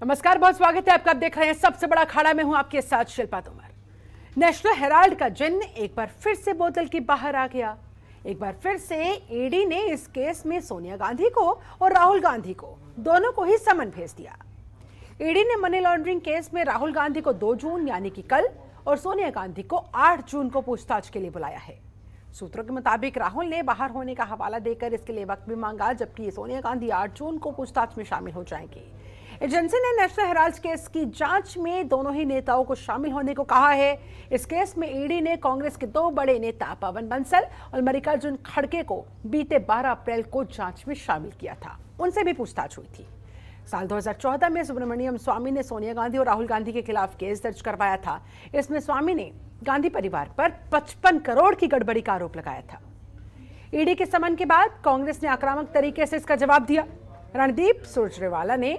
नमस्कार, बहुत स्वागत है आपका। आप देख रहे हैं सबसे बड़ा अखाड़ा में हूं आपके साथ शिल्पा तोमर। नेशनल हेराल्ड का जिन्न एक बार फिर से बोतल के बाहर आ गया। एक बार फिर से ईडी ने इस केस में सोनिया गांधी को और राहुल गांधी को दोनों को ही समन भेज दिया। ईडी ने मनी लॉन्ड्रिंग केस में राहुल गांधी को 2 जून यानी कि कल और सोनिया गांधी को 8 जून को पूछताछ के लिए बुलाया है। सूत्रों के मुताबिक राहुल ने बाहर होने का हवाला देकर इसके लिए वक्त भी मांगा, जबकि सोनिया गांधी 8 जून को पूछताछ में शामिल हो जाएंगी। एजेंसी ने नेशनल हेराल्ड केस की जांच में दोनों ही नेताओं को शामिल होने को कहा है। इस केस में ईडी ने कांग्रेस के 2 बड़े नेता पवन बंसल और मल्लिकार्जुन खड़गे को बीते 12 अप्रैल को जांच में शामिल किया था। उनसे भी पूछताछ हुई थी। साल 2014 में सुब्रमण्यम स्वामी ने सोनिया गांधी और राहुल गांधी के खिलाफ केस दर्ज करवाया था। इसमें स्वामी ने गांधी परिवार पर 55 करोड़ की गड़बड़ी का आरोप लगाया था। ईडी के समन के बाद कांग्रेस ने आक्रामक तरीके से इसका जवाब दिया। रणदीप सुरजेवाला ने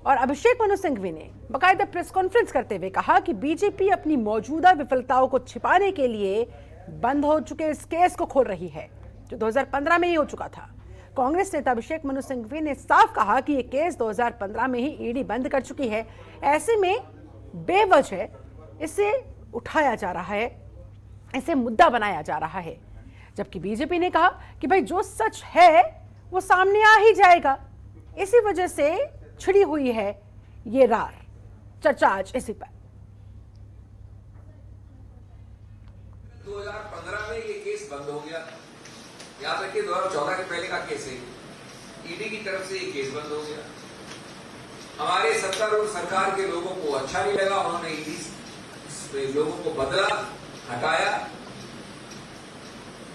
और अभिषेक मनु सिंघवी ने बाकायदा प्रेस कॉन्फ्रेंस करते हुए कहा कि बीजेपी अपनी मौजूदा विफलताओं को छिपाने के लिए बंद हो चुके इस केस को खोल रही है, जो 2015 में ही हो चुका था। कांग्रेस नेता अभिषेक मनु सिंघवी ने साफ कहा कि यह केस 2015 में ही ईडी बंद कर चुकी है। ऐसे में बेवजह इसे उठाया जा रहा है, इसे मुद्दा बनाया जा रहा है। जबकि बीजेपी ने कहा कि भाई जो सच है वो सामने आ ही जाएगा। इसी वजह से छिड़ी हुई है ये रार। चर्चा आज इसी पर। 2015 में ये केस बंद हो गया। याद रखिए 2014 के पहले का केस है। ईडी की तरफ से ये केस बंद हो गया। हमारे सत्तारूढ़ सरकार के लोगों को अच्छा नहीं लगा, उन्होंने ईडी लोगों को बदला, हटाया,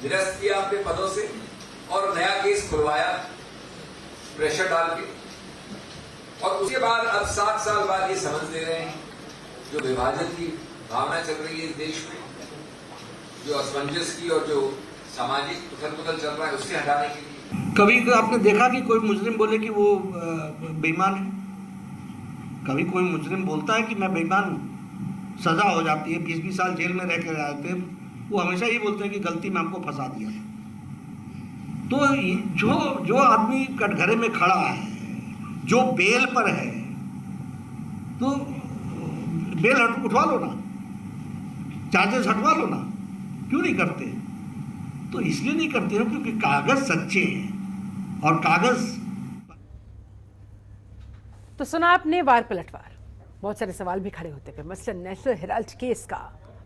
निरस्त किया अपने पदों से और नया केस खुलवाया प्रेशर डाल के। और उसके बाद अब 7 साल बाद ये समझ ले रहे हैं जो विभाजन की भावना चल रही है इस देश में, जो असमंजस की और जो सामाजिक उथल-पुथल चल रहा है, उससे हटाने के लिए। कभी आपने देखा कि कोई मुजरिम बोले कि वो बेईमान है? कभी कोई मुजरिम बोलता है कि मैं बेईमान हूँ, सजा हो जाती है, 20-20 साल जेल में रह के आते हैं, वो हमेशा ही बोलते हैं कि गलती में हमको फंसा दिया। तो जो आदमी कटघरे में खड़ा है, जो बेल पर है, तो बेल उठवा लो ना, चार्जेस हटवा लो ना। क्यों नहीं करते? तो इसलिए नहीं करते हो क्योंकि कागज सच्चे हैं और कागज। तो सुना आपने वार पलटवार। बहुत सारे सवाल भी खड़े होते हैं। मसलन नेशनल हेराल्ड केस का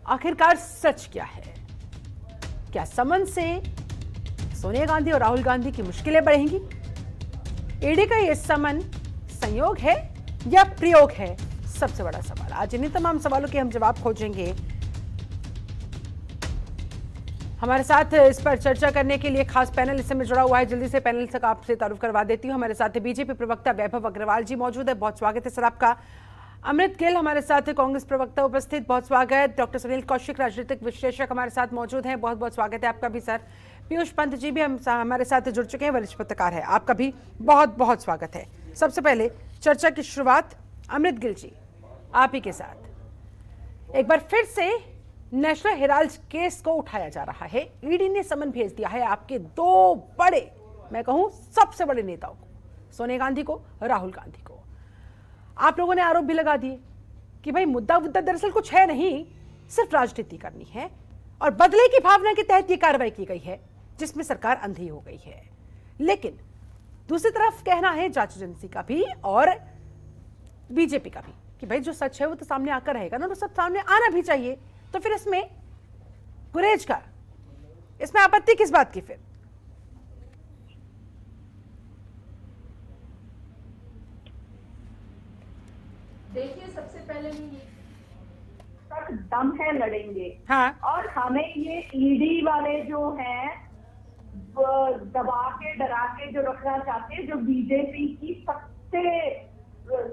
आखिरकार सच क्या है? क्या समन से सोनिया गांधी और राहुल गांधी की मुश्किलें बढ़ेंगी? ईडी का यह समन संयोग है या प्रयोग है? सबसे बड़ा सवाल। आज इन्हीं तमाम सवालों के हम जवाब खोजेंगे। हमारे साथ इस पर चर्चा करने के लिए खास पैनल इस समय जुड़ा हुआ है। जल्दी से पैनल तक आपसे तारुफ करवा देती हूँ। हमारे साथ बीजेपी प्रवक्ता वैभव अग्रवाल जी मौजूद है, बहुत स्वागत है सर आपका। अमृत गिल हमारे साथ है, कांग्रेस प्रवक्ता उपस्थित, बहुत स्वागत। डॉक्टर सुनील कौशिक राजनीतिक विश्लेषक हमारे साथ मौजूद हैं, बहुत बहुत स्वागत है आपका भी सर। पीयूष पंत जी भी हमारे साथ जुड़ चुके हैं, वरिष्ठ पत्रकार है, आपका भी बहुत बहुत स्वागत है। सबसे पहले चर्चा की शुरुआत अमृत गिल जी आप ही के साथ। एक बार फिर से नेशनल हेराल्ड केस को उठाया जा रहा है। ईडी ने समन भेज दिया है आपके 2 बड़े, मैं कहूं सबसे बड़े नेताओं को, सोनिया गांधी को, राहुल गांधी को। आप लोगों ने आरोप भी लगा दिए कि भाई मुद्दा दरअसल कुछ है नहीं, सिर्फ राजनीति करनी है और बदले की भावना के तहत यह कार्रवाई की गई है जिसमें सरकार अंधी हो गई है। लेकिन दूसरी तरफ कहना है जांच एजेंसी का भी और बीजेपी का भी कि भाई जो सच है वो तो सामने आकर रहेगा ना, तो सब सामने आना भी चाहिए। तो फिर इसमें गुरेज का, इसमें आपत्ति किस बात की? फिर देखिए, सबसे पहले ये तक दम है लड़ेंगे। हाँ। और हमें ये ईडी वाले जो हैं दबा के डरा के जो रखना चाहते हैं, जो बीजेपी की सबसे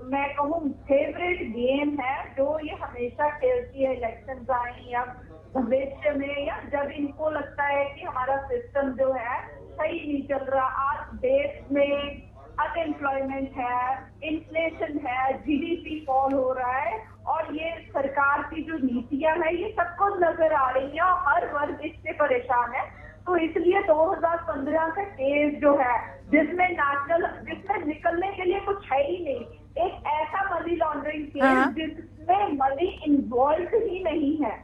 मैं कहूँ फेवरेट गेम है, जो ये हमेशा खेलती है इलेक्शन आए या भविष्य में, या जब इनको लगता है कि हमारा सिस्टम जो है सही नहीं चल रहा। आज देश में अनएम्प्लॉयमेंट है, इन्फ्लेशन है, जीडीपी फॉल हो रहा है और ये सरकार की जो नीतियां हैं ये सबको नजर आ रही है और हर वर्ग इससे परेशान है। तो इसलिए 2015 का केस जो है जिसमें निकलने के लिए कुछ है ही नहीं, एक ऐसा मनी लॉन्ड्रिंग हाँ। केस जिसमें मनी इन्वॉल्व ही नहीं है,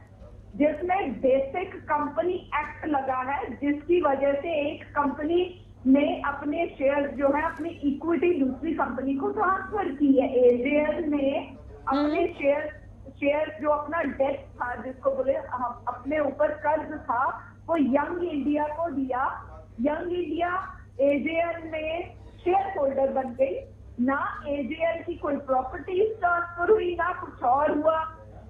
जिसमें बेसिक कंपनी एक्ट लगा है, जिसकी वजह से एक कंपनी ने अपने शेयर जो है अपनी इक्विटी दूसरी कंपनी को ट्रांसफर की है। एजेएल ने अपने शेयर जो अपना डेट था, जिसको बोले अपने ऊपर कर्ज था, वो यंग इंडिया को दिया। यंग इंडिया एजेएल में शेयर होल्डर बन गई। ना एजेएल की कोई प्रॉपर्टीज ट्रांसफर हुई, ना कुछ और हुआ।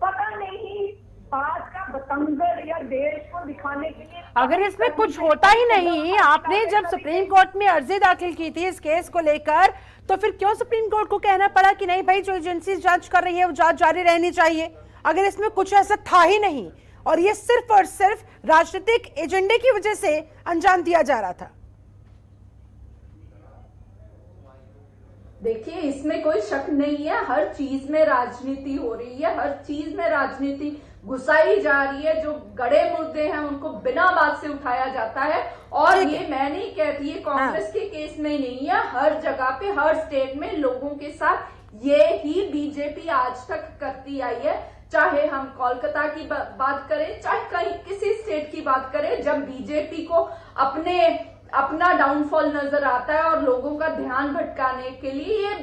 पता नहीं बात का बतंगड़ या देश को दिखाने के लिए, अगर इसमें कुछ होता ही नहीं, आपने जब सुप्रीम कोर्ट में अर्जी दाखिल की थी इस केस को लेकर, तो फिर क्यों सुप्रीम कोर्ट को कहना पड़ा कि नहीं भाई, जो एजेंसी जांच कर रही है वो जांच जारी रहनी चाहिए, अगर इसमें कुछ ऐसा था ही नहीं और ये सिर्फ और सिर्फ राजनीतिक एजेंडे की वजह से अंजाम दिया जा रहा था? देखिए, इसमें कोई शक नहीं है, हर चीज में राजनीति हो रही है, हर चीज में राजनीति घुसाई जा रही है। जो गड़े मुद्दे हैं उनको बिना बात से उठाया जाता है। और ये मैं नहीं कहती है कांग्रेस के केस में ही नहीं है, हर जगह पे, हर स्टेट में लोगों के साथ ये ही बीजेपी आज तक करती आई है। चाहे हम कोलकाता की बात करें, चाहे कहीं किसी स्टेट की बात करें, जब बीजेपी को अपना डाउनफॉल नजर आता है और लोगों का ध्यान भटकाने के लिए ये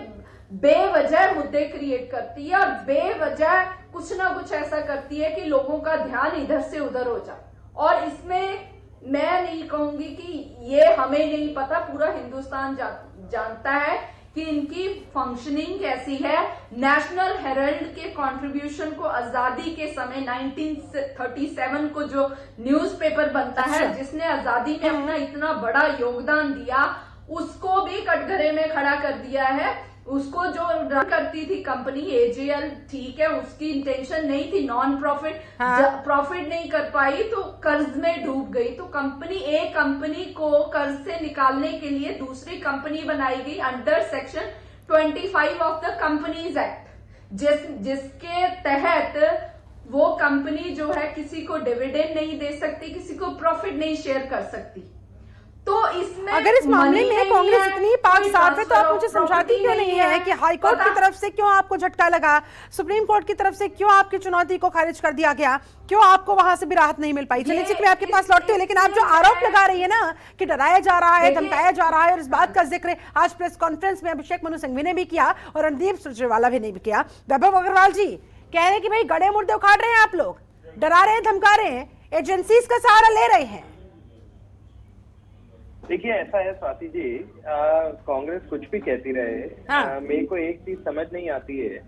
बेवजह मुद्दे क्रिएट करती है और बेवजह कुछ ना कुछ ऐसा करती है कि लोगों का ध्यान इधर से उधर हो जाए। और इसमें मैं नहीं कहूंगी कि ये हमें नहीं पता, पूरा हिंदुस्तान जानता है कि इनकी फंक्शनिंग कैसी है। नेशनल हेराल्ड के कंट्रीब्यूशन को आजादी के समय 1937 को जो न्यूज़पेपर बनता है, जिसने आजादी में अपना इतना बड़ा योगदान दिया, उसको भी कटघरे में खड़ा कर दिया है। उसको जो रन करती थी कंपनी एजेएल, ठीक है, उसकी इंटेंशन नहीं थी नॉन प्रॉफिट, प्रॉफिट नहीं कर पाई तो कर्ज में डूब गई। तो एक कंपनी को कर्ज से निकालने के लिए दूसरी कंपनी बनाई गई under section 25 of the companies act, जिसके तहत वो कंपनी जो है किसी को डिविडेंड नहीं दे सकती, किसी को प्रॉफिट नहीं शेयर कर सकती। तो इसमें अगर इस मामले में कांग्रेस इतनी पाक साफ है तो आप मुझे समझाती क्यों नहीं है कि हाई कोर्ट की तरफ से क्यों आपको झटका लगा, सुप्रीम कोर्ट की तरफ से क्यों आपकी चुनौती को खारिज कर दिया गया, क्यों आपको वहां से भी राहत नहीं मिल पाई? चलिए ठीक, मैं आपके पास लौटती हूँ, लेकिन आप जो आरोप लगा रही है ना कि डराया जा रहा है, धमकाया जा रहा है, और इस बात का जिक्र आज प्रेस कॉन्फ्रेंस में अभिषेक मनु सिंघवी ने भी किया और रणदीप सुरजेवाला भी ने भी किया। वैभव अग्रवाल जी कह रहे हैं कि भाई गड़े मुर्दे उखाड़ रहे हैं, आप लोग डरा रहे हैं, धमका रहे हैं, एजेंसीज का सहारा ले रहे हैं। देखिए, ऐसा है स्वाति जी, कांग्रेस कुछ भी कहती रहे, मेरे को एक चीज समझ नहीं आती है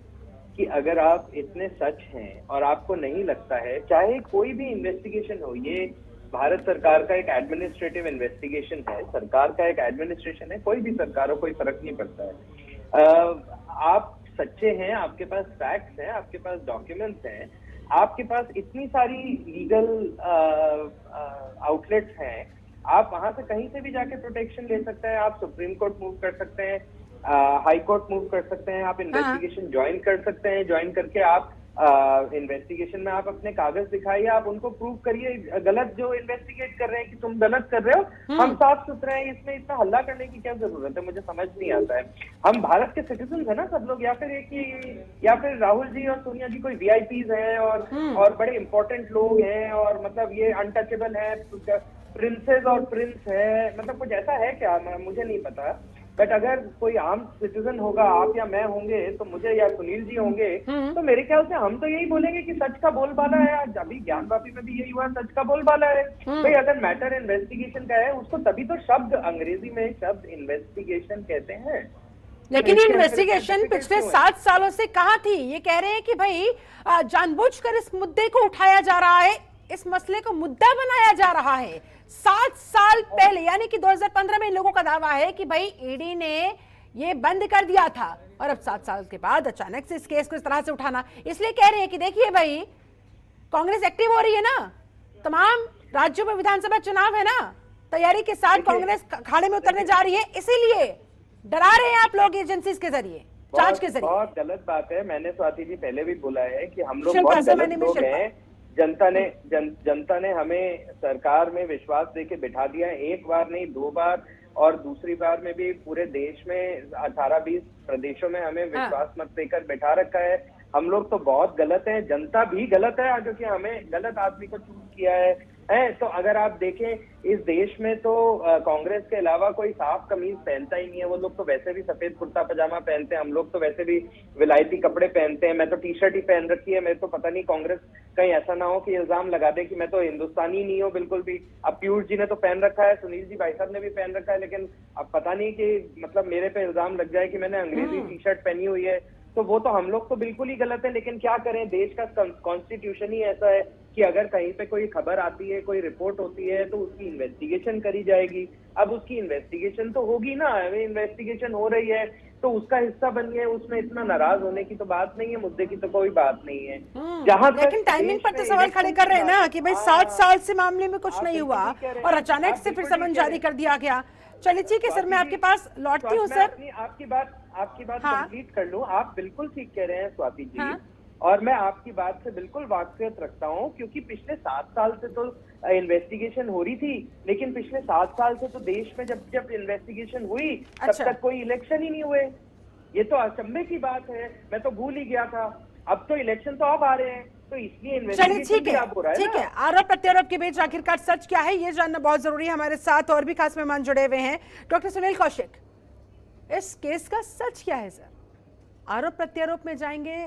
कि अगर आप इतने सच हैं और आपको नहीं लगता है, चाहे कोई भी इन्वेस्टिगेशन हो, ये भारत सरकार का एक एडमिनिस्ट्रेटिव इन्वेस्टिगेशन है, सरकार का एक एडमिनिस्ट्रेशन है, कोई भी सरकार हो, कोई फर्क नहीं पड़ता है। आप सच्चे हैं, आपके पास फैक्ट्स हैं, आपके पास डॉक्यूमेंट्स हैं, आपके पास इतनी सारी लीगल आउटलेट्स हैं, आप वहां से कहीं से भी जाके प्रोटेक्शन ले सकते हैं। आप सुप्रीम कोर्ट मूव कर सकते हैं, हाई कोर्ट मूव कर सकते हैं, आप इन्वेस्टिगेशन ज्वाइन कर सकते हैं, ज्वाइन करके आप इन्वेस्टिगेशन में आप अपने कागज दिखाइए, आप उनको प्रूव करिए, गलत जो इन्वेस्टिगेट कर रहे हैं कि तुम गलत कर रहे हो, हम साफ सुथरे हैं, इसमें इतना हल्ला करने की क्या जरूरत है? मुझे समझ नहीं आता है। हम भारत के सिटीजन है ना सब लोग, या फिर राहुल जी और सोनिया जी कोई वीआईपीज हैं और बड़े इंपॉर्टेंट लोग हैं, और मतलब ये अनटचेबल है, प्रिंसेस और प्रिंस है, मतलब कुछ ऐसा है क्या? मुझे नहीं पता। बट अगर कोई आम सिटीजन होगा, आप या मैं होंगे, तो मुझे या सुनील जी होंगे, तो मेरे ख्याल से हम तो यही बोलेंगे कि सच का बोलबाला है। आज अभी ज्ञानवापी में भी यही हुआ, सच का बोलबाला है। भाई अगर मैटर इन्वेस्टिगेशन का है, उसको तभी तो शब्द, अंग्रेजी में शब्द इन्वेस्टिगेशन कहते हैं। लेकिन इन्वेस्टिगेशन पिछले 7 सालों से कहाँ थी? ये कह रहे हैं कि भाई जानबूझकर इस मुद्दे को उठाया जा रहा है, इस मसले को मुद्दा बनाया जा रहा है। 7 साल पहले यानी कि 2015 में इन लोगों का दावा है कि भाई ईडी ने ये बंद कर दिया था, और अब 7 साल के बाद अचानक से इस केस को इस तरह से उठाना, इसलिए कह रहे हैं कि देखिए भाई कांग्रेस एक्टिव हो रही है ना, तमाम राज्यों में विधानसभा चुनाव है ना, तैयारी के साथ कांग्रेस खाड़े में उतरने जा रही है, इसीलिए डरा रहे हैं आप लोग एजेंसीज के जरिए, जांच के जरिए। बहुत गलत बात है। मैंने स्वाति जी पहले भी बोला है कि हम लोग बहुत गलत लोग हैं। जनता ने हमें सरकार में विश्वास देके बिठा दिया, एक बार नहीं 2 बार, और दूसरी बार में भी पूरे देश में 18-20 प्रदेशों में हमें विश्वास मत देकर बैठा रखा है। हम लोग तो बहुत गलत हैं, जनता भी गलत है, क्योंकि हमें गलत आदमी को चूज किया है। तो अगर आप देखें इस देश में तो कांग्रेस के अलावा कोई साफ कमीज पहनता ही नहीं है। वो लोग तो वैसे भी सफेद कुर्ता पजामा पहनते हैं, हम लोग तो वैसे भी विलायती कपड़े पहनते हैं। मैं तो टी शर्ट ही पहन रखी है। मेरे तो पता नहीं कांग्रेस कहीं ऐसा ना हो कि इल्जाम लगा दे कि मैं तो हिंदुस्तानी नहीं हूँ बिल्कुल भी। अब पीयूष जी ने तो पहन रखा है, सुनील जी भाई साहब ने भी पहन रखा है, लेकिन अब पता नहीं कि मतलब मेरे पे इल्जाम लग जाए कि मैंने अंग्रेजी टी शर्ट पहनी हुई है। तो वो तो हम लोग तो बिल्कुल ही गलत है। लेकिन क्या करें, देश का कॉन्स्टिट्यूशन ही ऐसा है कि अगर कहीं पे कोई खबर आती है, कोई रिपोर्ट होती है, तो उसकी इन्वेस्टिगेशन करी जाएगी। अब उसकी इन्वेस्टिगेशन तो होगी ना, इन्वेस्टिगेशन हो रही है तो उसका हिस्सा बनिए, उसमें इतना नाराज होने की तो बात नहीं है, मुद्दे की तो कोई बात नहीं है। जहां लेकिन टाइमिंग पर तो सवाल खड़े कर रहे हैं ना कि भाई 7 साल से मामले में कुछ नहीं हुआ और अचानक से फिर समन जारी कर दिया गया। चलिए ठीक है सर, मैं आपके पास लौटती हूँ सर। आपकी बात हाँ। कंप्लीट कर लूं। आप बिल्कुल ठीक कह रहे हैं स्वाति जी। हाँ। और मैं आपकी बात से बिल्कुल वाकफियत रखता हूं, क्योंकि पिछले 7 साल से तो इन्वेस्टिगेशन हो रही थी, लेकिन पिछले 7 साल से तो देश में जब इन्वेस्टिगेशन हुई तब तक कोई इलेक्शन ही नहीं हुए। ये तो अचंभे की बात है, मैं तो भूल ही गया था। अब तो इलेक्शन तो अब आ रहे हैं, तो इसलिए इन्वेस्टिगेशन भी अब हो रहा है। ठीक है, आरोप प्रत्यारोप के बीच आखिरकार सच क्या है ये जानना बहुत जरूरी है। हमारे साथ और भी खास मेहमान जुड़े हुए हैं। डॉक्टर सुनील कौशिक, इस केस का सच क्या है सर? आरोप प्रत्यारोप में जाएंगे,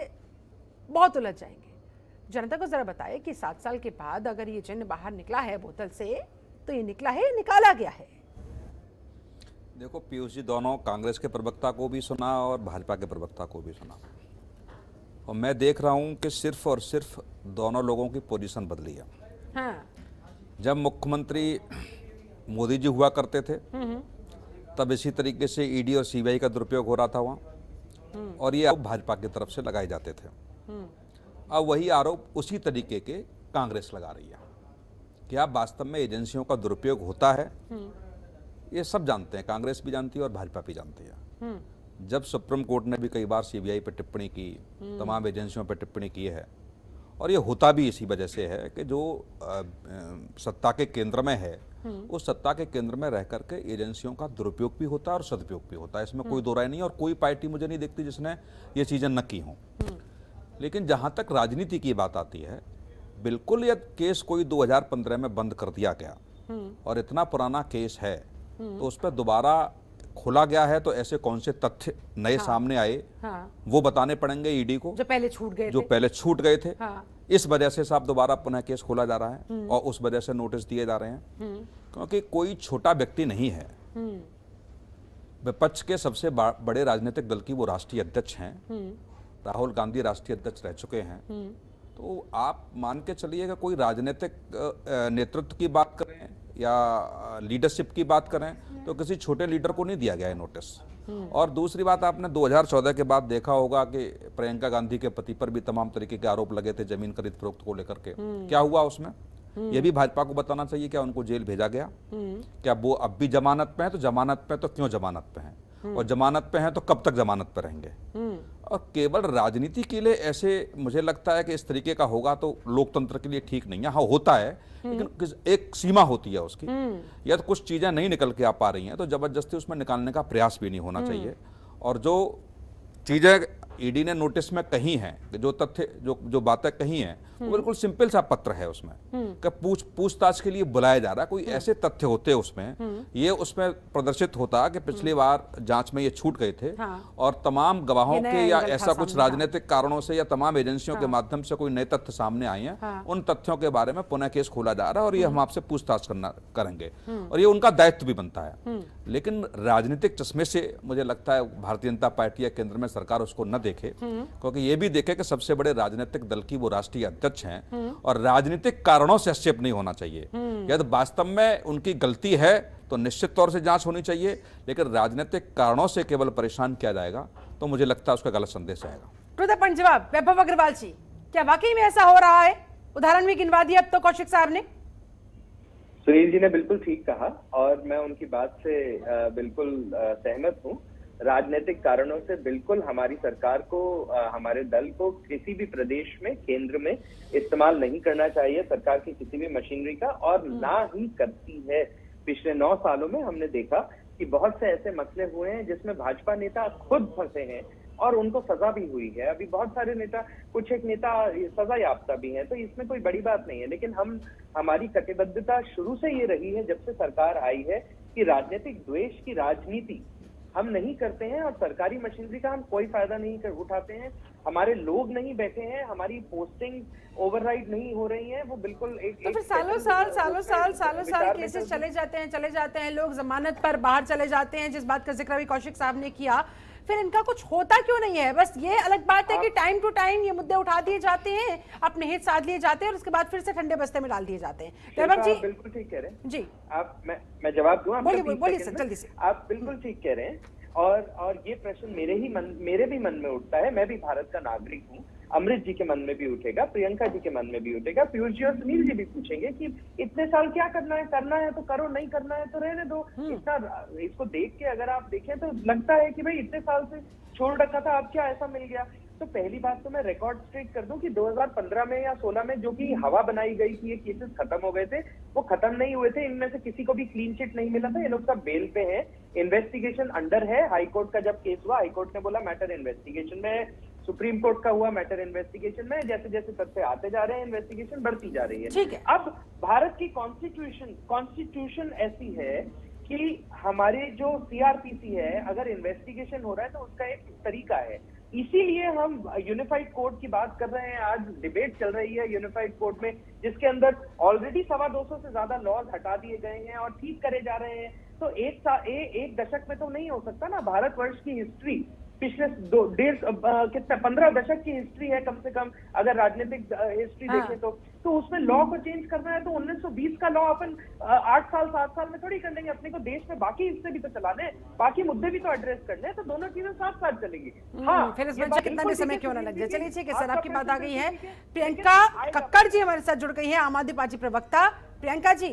बहुत उलझ जाएंगे। जनता को जरा बताइए कि 7 साल के बाद अगर ये जिन्न बाहर निकला है बोतल से, तो ये निकला है, निकाला गया है। देखो, पीयूष जी दोनों कांग्रेस के प्रवक्ता को भी सुना और भाजपा के प्रवक्ता को भी सुना, और मैं देख रहा हूं कि सिर्फ और सिर्फ दोनों लोगों की पोजीशन बदली है। हाँ। जब मुख्यमंत्री मोदी जी हुआ करते थे तब इसी तरीके से ईडी और सीबीआई का दुरुपयोग हो रहा था वहाँ, और ये आरोप भाजपा की तरफ से लगाए जाते थे। अब वही आरोप उसी तरीके के कांग्रेस लगा रही है। क्या वास्तव में एजेंसियों का दुरुपयोग होता है? ये सब जानते हैं, कांग्रेस भी जानती है और भाजपा भी जानती है। जब सुप्रीम कोर्ट ने भी कई बार सीबीआई पर टिप्पणी की, तमाम एजेंसियों पर टिप्पणी की है, और ये होता भी इसी वजह से है कि जो सत्ता के केंद्र में है, उस सत्ता के केंद्र में रह करके एजेंसियों का दुरुपयोग भी होता है और सदुपयोग भी होता है। इसमें कोई दो राय नहीं, और कोई पार्टी मुझे नहीं दिखती जिसने ये चीज़ें न की हों। लेकिन जहाँ तक राजनीति की बात आती है, बिल्कुल यह केस कोई 2015 में बंद कर दिया गया और इतना पुराना केस है, तो उस पर दोबारा खोला गया है, तो ऐसे कौन से तथ्य नए सामने आए, वो बताने पड़ेंगे ईडी को, जो पहले छूट गए थे। इस वजह से साहब दोबारा पुनः केस खोला जा रहा है और उस वजह से नोटिस दिए जा रहे हैं, क्योंकि कोई छोटा व्यक्ति नहीं है। विपक्ष के सबसे बड़े राजनीतिक दल की वो राष्ट्रीय अध्यक्ष हैं, राहुल गांधी राष्ट्रीय अध्यक्ष रह चुके हैं। तो आप मान के चलिए कि कोई राजनीतिक नेतृत्व की बात करें या लीडरशिप की बात करें, तो किसी छोटे लीडर को नहीं दिया गया है नोटिस। और दूसरी बात, आपने 2014 के बाद देखा होगा कि प्रियंका गांधी के पति पर भी तमाम तरीके के आरोप लगे थे जमीन खरीद फरोख्त को लेकर के। क्या हुआ उसमें? ये भी भाजपा को बताना चाहिए। क्या उनको जेल भेजा गया? क्या वो अब भी जमानत पे हैं? तो जमानत पे तो क्यों जमानत पे हैं, और जमानत पे हैं तो कब तक जमानत पे रहेंगे? और केवल राजनीति के लिए ऐसे मुझे लगता है कि इस तरीके का होगा तो लोकतंत्र के लिए ठीक नहीं है। हाँ, होता है, लेकिन एक सीमा होती है उसकी। या तो कुछ चीजें नहीं निकल के आ पा रही हैं तो जबरदस्ती उसमें निकालने का प्रयास भी नहीं होना चाहिए। और जो चीजें ईडी ने नोटिस में कही हैं, जो तथ्य जो बातें कही हैं, वो बिल्कुल सिंपल सा पत्र है उसमें कि पूछताछ के लिए बुलाया जा रहा है। कोई ऐसे तथ्य होते उसमें, ये उसमें प्रदर्शित होता कि पिछली बार जांच में ये छूट गए थे, और तमाम गवाहों के या ऐसा कुछ राजनीतिक कारणों से या तमाम एजेंसियों के माध्यम से कोई नए तथ्य सामने आए हैं, उन तथ्यों के बारे में पुनः केस खोला जा रहा है और ये हम आपसे पूछताछ करेंगे, और ये उनका दायित्व भी बनता है। लेकिन राजनीतिक चश्मे से मुझे लगता है भारतीय जनता पार्टी या केंद्र में सरकार उसको न देखे, क्योंकि ये भी देखे कि सबसे बड़े राजनीतिक दल की वो राष्ट्रीय अध्यक्ष हैं और राजनीतिक कारणों से हस्तक्षेप नहीं होना चाहिए। यदि वास्तव में उनकी गलती है तो निश्चित तौर से जांच होनी चाहिए, लेकिन राजनीतिक कारणों से केवल परेशान किया जाएगा तो मुझे लगता है उसका गलत संदेश आएगा। टू द पॉइंट जवाब वैभव अग्रवाल जी, क्या वाकई में ऐसा हो रहा है? उदाहरण भी गिनवा दिया अब तो कौशिक साहब ने। सुनील जी ने बिल्कुल ठीक कहा और मैं उनकी बात से बिल्कुल सहमत हूँ। राजनीतिक कारणों से बिल्कुल हमारी सरकार को, हमारे दल को किसी भी प्रदेश में, केंद्र में इस्तेमाल नहीं करना चाहिए सरकार की किसी भी मशीनरी का, और ना ही करती है। पिछले 9 सालों में हमने देखा कि बहुत से ऐसे मसले हुए हैं जिसमें भाजपा नेता खुद फंसे हैं और उनको सजा भी हुई है। अभी बहुत सारे नेता, कुछ एक नेता सजा याफ्ता भी हैं, तो इसमें कोई बड़ी बात नहीं है। लेकिन हमारी कटिबद्धता शुरू से ये रही है, जब से सरकार आई है, कि राजनीतिक द्वेष की राजनीति हम नहीं करते हैं और सरकारी मशीनरी का हम कोई फायदा नहीं उठाते हैं। हमारे लोग नहीं बैठे हैं, हमारी पोस्टिंग ओवरराइड नहीं हो रही है, वो बिल्कुल तो फिर सालों साल केसेस चले जाते हैं, लोग जमानत पर बाहर चले जाते हैं, जिस बात का जिक्र अभी कौशिक साहब ने किया, फिर इनका कुछ होता क्यों नहीं है? बस ये अलग बात है कि टाइम टू टाइम ये मुद्दे उठा दिए जाते हैं, अपने हित साध लिए जाते हैं और उसके बाद फिर से ठंडे बस्ते में डाल दिए जाते हैं। वैभव जी बिल्कुल ठीक कह रहे हैं जी, आप। मैं जवाब दूं? बोलिए सर, जल्दी से। आप बिल्कुल ठीक कह रहे हैं और ये प्रश्न मेरे भी मन में उठता है। मैं भी भारत का नागरिक हूँ। अमृत जी के मन में भी उठेगा, प्रियंका जी के मन में भी उठेगा, पीयूष जी और सुनील जी भी पूछेंगे कि इतने साल क्या करना है तो करो, नहीं करना है तो रहने दो। इतना इसको देख के अगर आप देखें तो लगता है कि भाई इतने साल से छोड़ रखा था, अब क्या ऐसा मिल गया। तो पहली बात तो मैं रिकॉर्ड स्ट्रेट कर दूं कि 2015 में या 16 में जो कि हवा बनाई गई कि ये केसेस खत्म हो गए थे, वो खत्म नहीं हुए थे। इनमें से किसी को भी क्लीन चिट नहीं मिला था। ये लोग सब बेल पे हैं, इन्वेस्टिगेशन अंडर है। हाई कोर्ट का जब केस हुआ, हाई कोर्ट ने बोला मैटर इन्वेस्टिगेशन में है। सुप्रीम कोर्ट का हुआ, मैटर इन्वेस्टिगेशन में है। जैसे जैसे तथ्य आते जा रहे हैं, इन्वेस्टिगेशन बढ़ती जा रही है। ठीक है। अब भारत की कॉन्स्टिट्यूशन ऐसी है कि हमारे जो सीआरपीसी है, अगर इन्वेस्टिगेशन हो रहा है तो उसका एक तरीका है। इसीलिए हम यूनिफाइड कोर्ट की बात कर रहे हैं। आज डिबेट चल रही है यूनिफाइड कोर्ट में, जिसके अंदर ऑलरेडी 250 से ज्यादा लॉज हटा दिए गए हैं और ठीक करे जा रहे हैं। तो एक दशक में तो नहीं हो सकता ना। भारतवर्ष की हिस्ट्री पिछले 15 दशक की हिस्ट्री है कम से कम, अगर राजनीतिक हिस्ट्री देखें तो उसमें लॉ को चेंज करना है तो 1920 का लॉ अपन 8 साल 7 साल में थोड़ी कर लेंगे। अपने को देश में बाकी हिस्से भी तो चलाने हैं, बाकी मुद्दे भी तो एड्रेस करने हैं, तो दोनों चीजें साथ साथ चलेंगी। हाँ, फिर इसमें कितना भी समय क्यों ना लग जाए। चलिए ठीक है सर, आपकी बात आ गई है। प्रियंका कक्कड़ जी हमारे साथ जुड़ गई है, आम आदमी पार्टी प्रवक्ता। प्रियंका जी,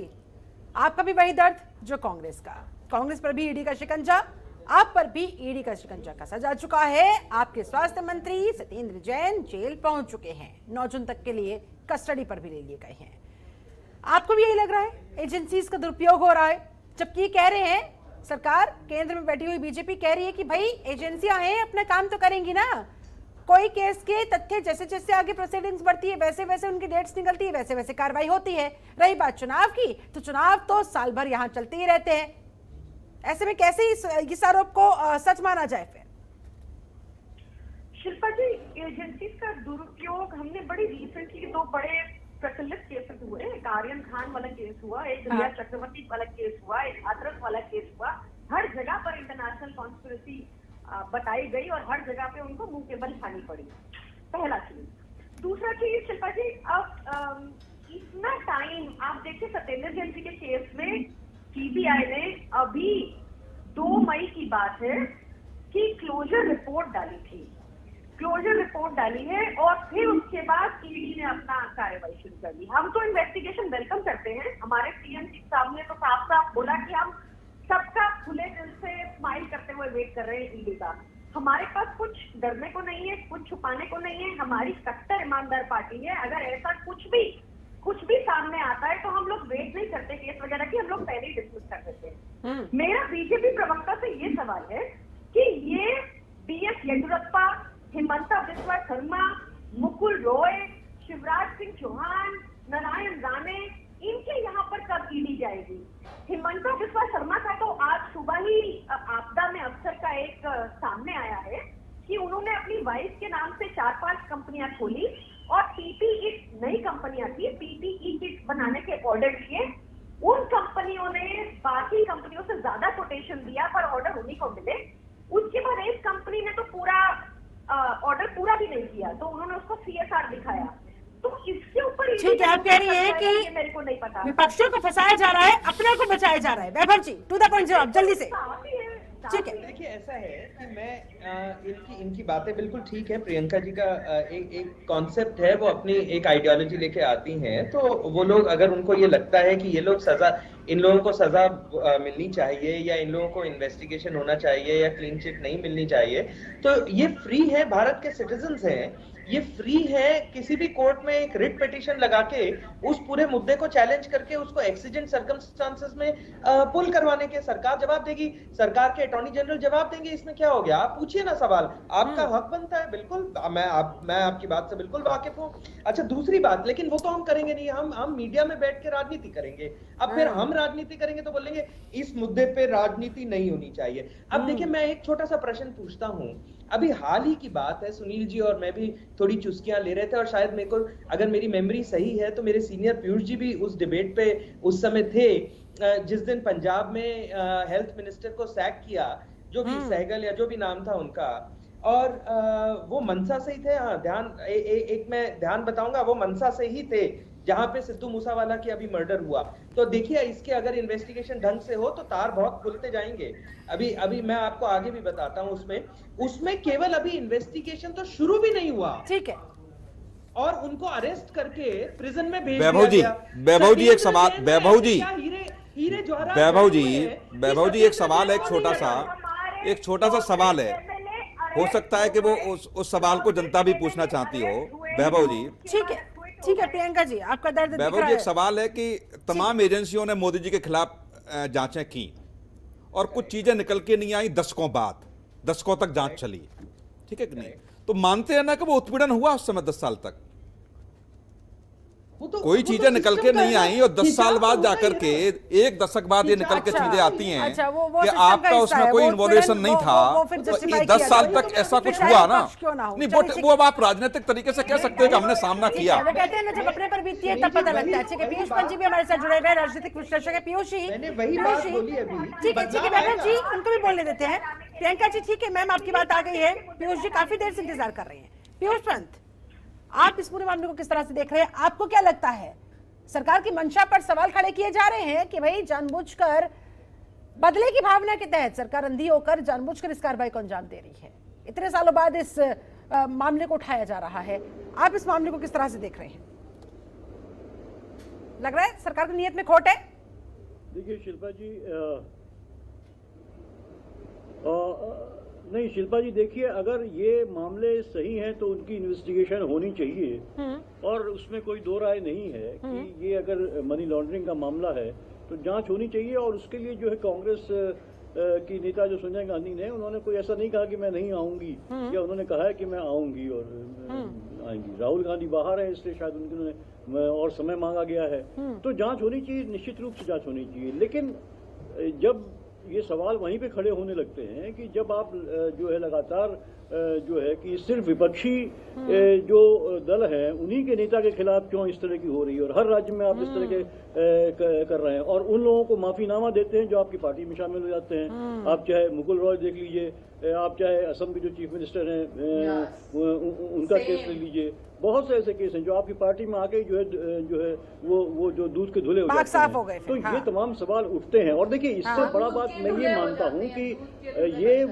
आपका भी वही दर्द जो कांग्रेस का, कांग्रेस पर भी ईडी का शिकंजा, आप पर भी ईडी का शिकंजा कसा जा चुका है। आपके स्वास्थ्य मंत्री सत्येंद्र जैन जेल पहुंच चुके हैं, 9 जून तक के लिए कस्टडी पर भी ले लिए गए हैं। आपको भी यही लग रहा है एजेंसीज का दुरुपयोग हो रहा है? जबकि कह रहे हैं सरकार, केंद्र में बैठी हुई बीजेपी कह रही है कि भाई एजेंसियां हैं, अपना काम तो करेंगी ना। कोई केस के तथ्य जैसे जैसे आगे प्रोसीडिंग्स बढ़ती है, वैसे वैसे उनकी डेट्स निकलती है, वैसे वैसे कार्रवाई होती है। रही बात चुनाव की, तो चुनाव तो साल भर यहाँ चलते ही रहते हैं। ऐसे में कैसे इस आरोप को सच माना जाए? फिर शिल्पा जी, एजेंसीज का दुरुपयोग हमने बड़ी रिसेंटली 2 बड़े प्रचलित केसेस हुए। एक आर्यन खान वाला केस हुआ, एक रिया चक्रवर्ती वाला केस हुआ, एक हाथरस वाला केस हुआ। हर जगह पर इंटरनेशनल कॉन्स्पिरेसी बताई गई और हर जगह पे उनको मुंह के बल खानी पड़ी। पहला चीज। दूसरा चीज शिल्पा जी, अब इतना टाइम आप देखिए, सत्येंद्र जैन जी के केस में सीबीआई ने अभी 2 मई की बात है कि क्लोजर रिपोर्ट डाली थी, क्लोजर रिपोर्ट डाली है और फिर उसके बाद ईडी ने अपना कार्रवाई शुरू कर दी। हम तो इन्वेस्टिगेशन वेलकम करते हैं। हमारे सीएम साहब ने तो साफ साफ बोला कि हम सबका खुले दिल से स्माइल करते हुए वेट कर रहे हैं ईडी का। हमारे पास कुछ डरने को नहीं है, कुछ छुपाने को नहीं है। हमारी कट्टर ईमानदार पार्टी है। अगर ऐसा कुछ भी सामने आता है तो हम लोग वेट नहीं करते केस वगैरह की, हम लोग पहले ही डिस्कस कर देते हैं। मेरा बीजेपी प्रवक्ता से ये सवाल है कि ये बीएस येदियुरप्पा, हिमंता बिस्वा शर्मा, मुकुल रॉय, शिवराज सिंह चौहान, नारायण राणे, इनके यहाँ पर कब ईडी जाएगी? हिमंता बिस्वा शर्मा का तो आज सुबह ही आपदा में अफसर का एक सामने आया है कि उन्होंने अपनी वाइफ के नाम से 4-5 कंपनियां खोली और पीपीई नई कंपनियां थी, पीपीई किट बनाने के ऑर्डर दिए। उन कंपनियों ने बाकी कंपनियों से ज्यादा कोटेशन दिया पर ऑर्डर उन्हीं को मिले। उसके बाद एक कंपनी ने तो पूरा ऑर्डर पूरा भी नहीं किया, तो उन्होंने उसको सीएसआर दिखाया। तो इसके ऊपर ठीक है, आप कह रही है कि मेरे को नहीं पता, विपक्षियों को फंसाया जा रहा है, अपने को बचाया जा रहा है। वैभव जी, टू द पॉइंट जवाब जल्दी से। ठीक है, देखिए ऐसा है कि मैं इनकी बातें बिल्कुल ठीक है। प्रियंका जी का एक कॉन्सेप्ट है, वो अपनी एक आइडियोलॉजी लेके आती हैं। तो वो लोग, अगर उनको ये लगता है कि ये लोग इन लोगों को सजा मिलनी चाहिए या इन लोगों को इन्वेस्टिगेशन होना चाहिए या क्लीन चिट नहीं मिलनी चाहिए, तो ये फ्री है, भारत के सिटीजन्स हैं। ये फ्री है किसी भी कोर्ट में एक रिट पिटीशन लगा के उस पूरे मुद्दे को चैलेंज करके उसको एक्सीडेंट सर्कमस्टांसेस में पुल करवाने के। सरकार जवाब देगी, सरकार के अटॉर्नी जनरल जवाब देंगे, इसमें क्या हो गया? आप पूछिए ना सवाल, आपका हक बनता है। बिल्कुल, मैं आपकी बात से बिल्कुल वाकिफ हूँ। अच्छा, दूसरी बात, लेकिन वो तो हम करेंगे नहीं, हम मीडिया में बैठ के राजनीति करेंगे। अब फिर हम राजनीति करेंगे तो बोलेंगे इस मुद्दे पे राजनीति नहीं होनी चाहिए। अब देखिए, मैं एक छोटा सा प्रश्न पूछता हूँ। अभी हाल ही की बात है, सुनील जी और मैं भी थोड़ी चुस्कियां ले रहे थे, और शायद मेरे को, अगर मेरी मेमोरी सही है तो मेरे सीनियर पीयूष जी भी उस डिबेट पे उस समय थे, जिस दिन पंजाब में हेल्थ मिनिस्टर को सैक किया, जो भी सहगल या जो भी नाम था उनका, और वो मनसा से ही थे। हाँ, एक मैं ध्यान बताऊंगा, वो मनसा से ही थे जहां पे सिद्धू मूसावाला की अभी मर्डर हुआ। तो देखिए, इसके अगर इन्वेस्टिगेशन ढंग से हो तो तार बहुत खुलते जाएंगे। अभी मैं आपको आगे भी बताता हूं। उसमें केवल अभी इन्वेस्टिगेशन तो शुरू भी नहीं हुआ, ठीक है, और उनको अरेस्ट करके प्रिजन में भेज वैभव जी, दिया गया। वैभव जी एक सवाल, वैभव जी, हीरे जवाहरात वैभव जी, वैभव जी एक सवाल है, एक छोटा सा सवाल है, हो सकता है कि वो उस सवाल को जनता भी पूछना चाहती हो। वैभव जी, ठीक है प्रियंका जी, आपका दर्द दिख वैभव रहा जी, एक है। सवाल है कि तमाम एजेंसियों ने मोदी जी के खिलाफ जांचें की और कुछ चीजें निकल के नहीं आई, दशकों तक जांच चली, ठीक है कि नहीं? तो मानते हैं ना कि वो उत्पीड़न हुआ उस समय 10 साल तक, कोई चीजें निकल के नहीं आई, और 10 साल बाद जाकर के, 1 दशक बाद ये निकल के चीजें आती हैं कि आपका उसमें कोई इन्वॉल्वेशन नहीं था। तो 10 साल तक ऐसा कुछ हुआ ना, नहीं वो अब आप राजनीतिक तरीके से कह सकते हैं कि हमने सामना किया। वो कहते हैं ना, जब अपने पर बीती है तब पता लगता है। ठीक है, पीयूष पंत जी भी हमारे साथ जुड़े हुए हैं, राजनीतिक विश्लेषक है पीयूष जी। मैंने वही बात बोली अभी। ठीक है वैभव जी, उनको भी बोलने देते हैं। प्रियंका जी, ठीक है मैम, आपकी बात आ गई है। पीयूष जी काफी देर से इंतजार कर रहे हैं। पीयूष पंत, आप इस पूरे मामले को किस तरह से देख रहे हैं? आपको क्या लगता है, सरकार की मंशा पर सवाल खड़े किए जा रहे हैं कि भाई जानबूझकर, बदले की भावना के तहत सरकार अंधी होकर जानबूझकर इस कार्रवाई को अंजाम दे रही है? इतने सालों बाद इस मामले को उठाया जा रहा है, आप इस मामले को किस तरह से देख रहे हैं? लग रहा है सरकार की नीयत में खोट है? देखिए शिल्पा जी, नहीं शिल्पा जी, देखिए, अगर ये मामले सही हैं तो उनकी इन्वेस्टिगेशन होनी चाहिए, और उसमें कोई दो राय नहीं है कि ये अगर मनी लॉन्ड्रिंग का मामला है तो जांच होनी चाहिए। और उसके लिए जो है कांग्रेस की नेता जो सोनिया गांधी ने, उन्होंने कोई ऐसा नहीं कहा कि मैं नहीं आऊंगी, या उन्होंने कहा है कि मैं आऊंगी और आएंगी। राहुल गांधी बाहर है, इसलिए शायद उन्होंने और समय मांगा गया है। तो जांच होनी चाहिए, निश्चित रूप से जांच होनी चाहिए। लेकिन जब ये सवाल वहीं पे खड़े होने लगते हैं कि जब आप जो है लगातार जो है कि सिर्फ विपक्षी जो दल है उन्हीं के नेता के खिलाफ क्यों इस तरह की हो रही है, और हर राज्य में आप इस तरह के कर रहे हैं, और उन लोगों को माफीनामा देते हैं जो आपकी पार्टी में शामिल हो जाते हैं। आप चाहे मुकुल रॉय देख लीजिए, आप चाहे असम के जो चीफ मिनिस्टर हैं उनका केस ले लीजिए, बहुत से ऐसे केस हैं जो आपकी पार्टी में आके जो है वो जो दूध के धुले हो जाते हैं। तो ये तमाम सवाल उठते हैं। और देखिए, इससे बड़ा बात मैं ये मानता हूँ कि ये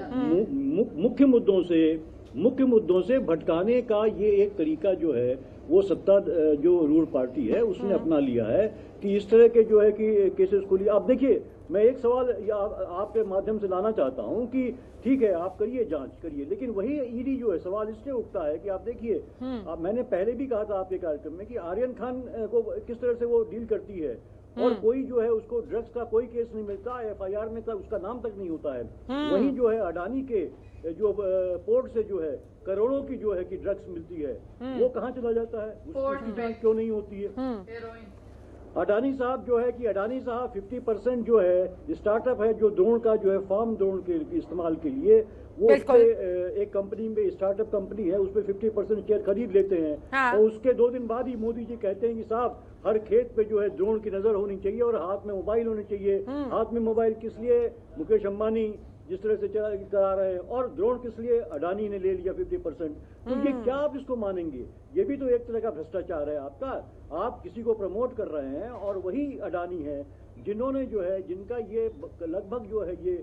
मुख्य मुद्दों से भटकाने का ये एक तरीका जो है वो सत्ता जो रूल पार्टी है उसने अपना लिया है कि इस तरह के जो है कि केसेस को लिया। अब देखिए, मैं एक सवाल आपके माध्यम से लाना चाहता हूं कि ठीक है, आप करिए, जांच करिए, लेकिन वही ईडी जो है, सवाल इसलिए उठता है कि आप देखिए, मैंने पहले भी कहा था आपके कार्यक्रम में कि आर्यन खान को किस तरह से वो डील करती है, और कोई जो है उसको ड्रग्स का कोई केस नहीं मिलता, FIR में उसका नाम तक नहीं होता है। वहीं जो है अडानी के जो पोर्ट से जो है करोड़ों की जो है कि ड्रग्स मिलती है, वो कहाँ चला जाता है, उसकी जांच क्यों नहीं होती है? अडानी साहब जो है कि अडानी साहब 50% जो है स्टार्टअप है जो ड्रोन का जो है फार्म ड्रोन के इस्तेमाल के लिए, वो एक कंपनी में, स्टार्टअप कंपनी है, उस पर 50% शेयर खरीद लेते हैं। हाँ। और उसके 2 दिन बाद ही मोदी जी कहते हैं कि साहब हर खेत पे जो है ड्रोन की नजर होनी चाहिए और हाथ में मोबाइल होने चाहिए। हाथ में मोबाइल किस लिए? मुकेश अंबानी जिस तरह से करा रहे हैं, और ड्रोन किस लिए? अडानी ने ले लिया 50%। तो ये क्या आप इसको मानेंगे? ये भी तो एक तरह का भ्रष्टाचार है आपका। आप किसी को प्रमोट कर रहे हैं और वही अडानी है जिन्होंने जो है, जिनका ये लगभग जो है ये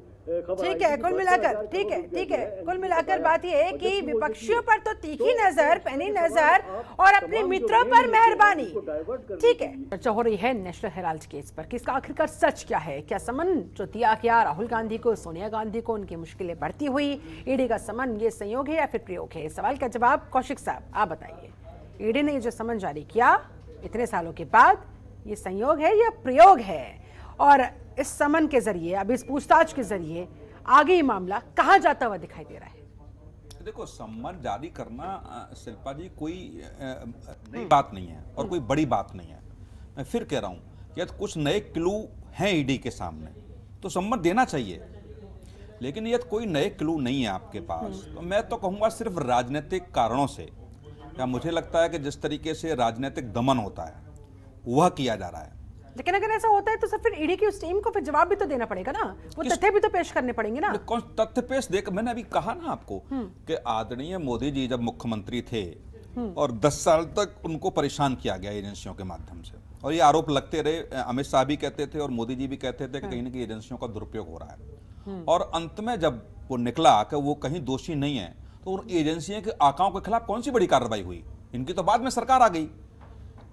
खबर, ठीक है, कुल मिलाकर ठीक है, कुल मिलाकर बात ये है कि विपक्षियों पर तो तीखी नजर, पैनी नजर, और अपने मित्रों पर मेहरबानी। ठीक है, चर्चा हो रही है नेशनल हेराल्ड केस पर कि इसका आखिरकार सच क्या है। क्या समन जो दिया गया राहुल गांधी को, सोनिया गांधी को, उनकी मुश्किलें बढ़ती हुई, ईडी का समन ये संयोग है या फिर प्रयोग है? सवाल का जवाब कौशिक साहब आप बताइए, ईडी ने ये जो समन जारी किया इतने सालों के बाद, ये संयोग है या प्रयोग है? और इस समन के जरिए, अब इस पूछताछ के जरिए आगे ये मामला कहाँ जाता हुआ दिखाई दे रहा है? देखो, सम्मन जारी करना शिल्पा जी कोई नई बात नहीं है और कोई बड़ी बात नहीं है। मैं फिर कह रहा हूं कि यदि कुछ नए क्लू हैं ईडी के सामने तो सम्मन देना चाहिए, लेकिन यदि कोई नए क्लू नहीं है आपके पास तो मैं तो कहूँगा सिर्फ राजनीतिक कारणों से, या मुझे लगता है कि जिस तरीके से राजनीतिक दमन होता है वह किया जा रहा है। लेकिन अगर ऐसा होता है तो सर फिर ईडी की उस टीम को फिर जवाब भी तो देना पड़ेगा ना, वो तथ्य भी तो पेश करने पड़ेंगे ना। कौन तथ्य पेश देख, मैंने अभी कहा ना आपको कि आदरणीय मोदी जी जब मुख्यमंत्री थे और 10 साल तक उनको परेशान किया गया एजेंसियों के माध्यम से, और ये आरोप लगते रहे, अमित शाह भी कहते थे और मोदी जी भी कहते थे कि कहीं ना कहीं एजेंसियों का दुरुपयोग हो रहा है। और अंत में जब वो निकला कि वो कहीं दोषी नहीं है, तो उन एजेंसियों के आकाओं के खिलाफ कौन सी बड़ी कार्रवाई हुई? इनकी तो बाद में सरकार आ गई।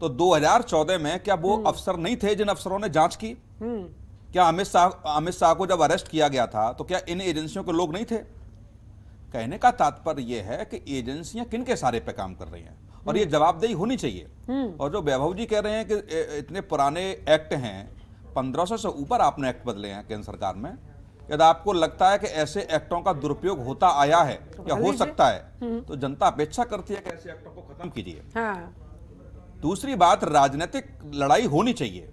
तो 2014 में क्या वो अफसर नहीं थे जिन अफसरों ने जांच की? क्या अमित शाह को जब अरेस्ट किया गया था तो क्या इन एजेंसियों के लोग नहीं थे? कहने का तात्पर्य यह है कि एजेंसियां किन के सारे पे काम कर रही हैं और ये जवाबदेही होनी चाहिए। और जो वैभव जी कह रहे हैं कि इतने पुराने एक्ट हैं, 1500 से ऊपर आपने एक्ट बदले हैं केंद्र सरकार में, यदि आपको लगता है कि ऐसे एक्टों का दुरुपयोग होता आया है या हो सकता है तो जनता अपेक्षा करती है कि ऐसे एक्टों को खत्म कीजिए। दूसरी बात, राजनीतिक लड़ाई होनी चाहिए,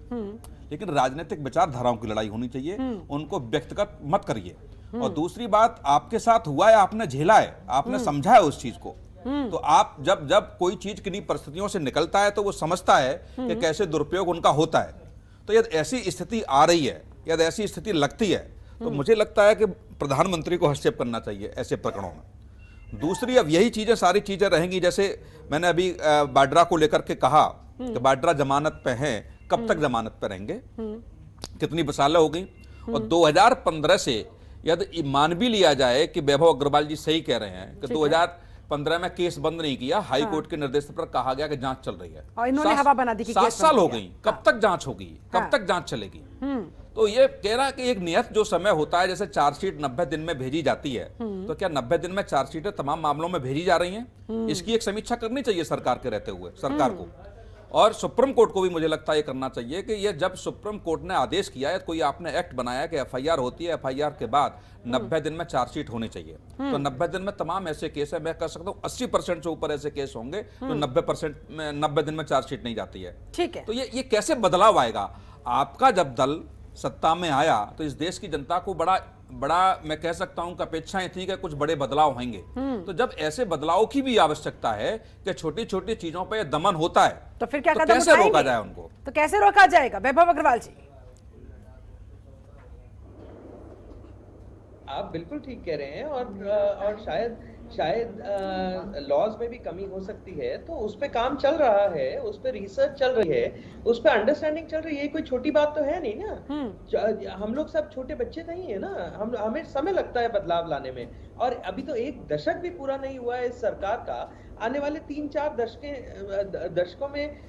लेकिन राजनीतिक विचारधाराओं की लड़ाई होनी चाहिए, उनको व्यक्तिगत मत करिए। और दूसरी बात, आपके साथ हुआ है, आपने झेला है, आपने समझा है उस चीज को, तो आप जब कोई चीज किन्हीं परिस्थितियों से निकलता है तो वो समझता है कि कैसे दुरुपयोग उनका होता है। तो यदि ऐसी स्थिति आ रही है, यदि ऐसी स्थिति लगती है, तो मुझे लगता है कि प्रधानमंत्री को हस्तक्षेप करना चाहिए ऐसे प्रकरणों में। दूसरी, अब यही चीजें सारी चीजें रहेंगी, जैसे मैंने अभी वाड्रा को लेकर के कहा कि वाड्रा जमानत पे हैं, कब तक जमानत पे रहेंगे? कितनी सालें हो गई? और 2015 से यदि मान भी लिया जाए कि वैभव अग्रवाल जी सही कह रहे हैं कि 2015 में केस बंद नहीं किया, हाई कोर्ट के निर्देश पर कहा गया कि जांच चल रही है, और इन्होंने हवा बना दी कि 7 साल हो गई, कब तक जांच होगी, कब तक जांच चलेगी? तो ये कह रहा है कि एक नियत जो समय होता है, जैसे चार्जशीट 90 दिन में भेजी जाती है, तो क्या 90 दिन में चार्जशीटें तमाम मामलों में भेजी जा रही हैं? इसकी एक समीक्षा करनी चाहिए सरकार के रहते हुए, सरकार को। और सुप्रीम कोर्ट को भी मुझे लगता है ये करना चाहिए कि ये जब सुप्रीम कोर्ट ने आदेश किया है, कोई आपने एक्ट बनाया है कि एफआईआर होती है, एफआईआर के बाद 90 दिन में चार्जशीट होनी चाहिए, तो 90 दिन में तमाम ऐसे केस है, मैं कह सकता हूँ 80% से ऊपर ऐसे केस होंगे तो 90% में 90 दिन में चार्जशीट नहीं जाती है। ठीक है, तो ये कैसे बदलाव आएगा? आपका जब दल सत्ता में आया तो इस देश की जनता को बड़ा मैं कह सकता हूं कि अपेक्षाएं थी कि कुछ बड़े बदलाव होंगे। तो जब ऐसे बदलाव की भी आवश्यकता है कि छोटी छोटी चीजों पे दमन होता है, तो फिर क्या तो कदम कैसे रोका जाए उनको? तो कैसे रोका जाएगा वैभव अग्रवाल जी? आप बिल्कुल ठीक कह रहे हैं, और शायद लॉज में भी कमी हो सकती है, तो उस पे काम चल रहा है, उस पे रिसर्च चल रही है, उस पे अंडरस्टैंडिंग चल रही है। कोई छोटी बात तो है नहीं ना, हम लोग सब छोटे बच्चे नहीं है ना, हमें समय लगता है बदलाव लाने में, और अभी तो 1 दशक भी पूरा नहीं हुआ है इस सरकार का। आने वाले 3-4 दशकों में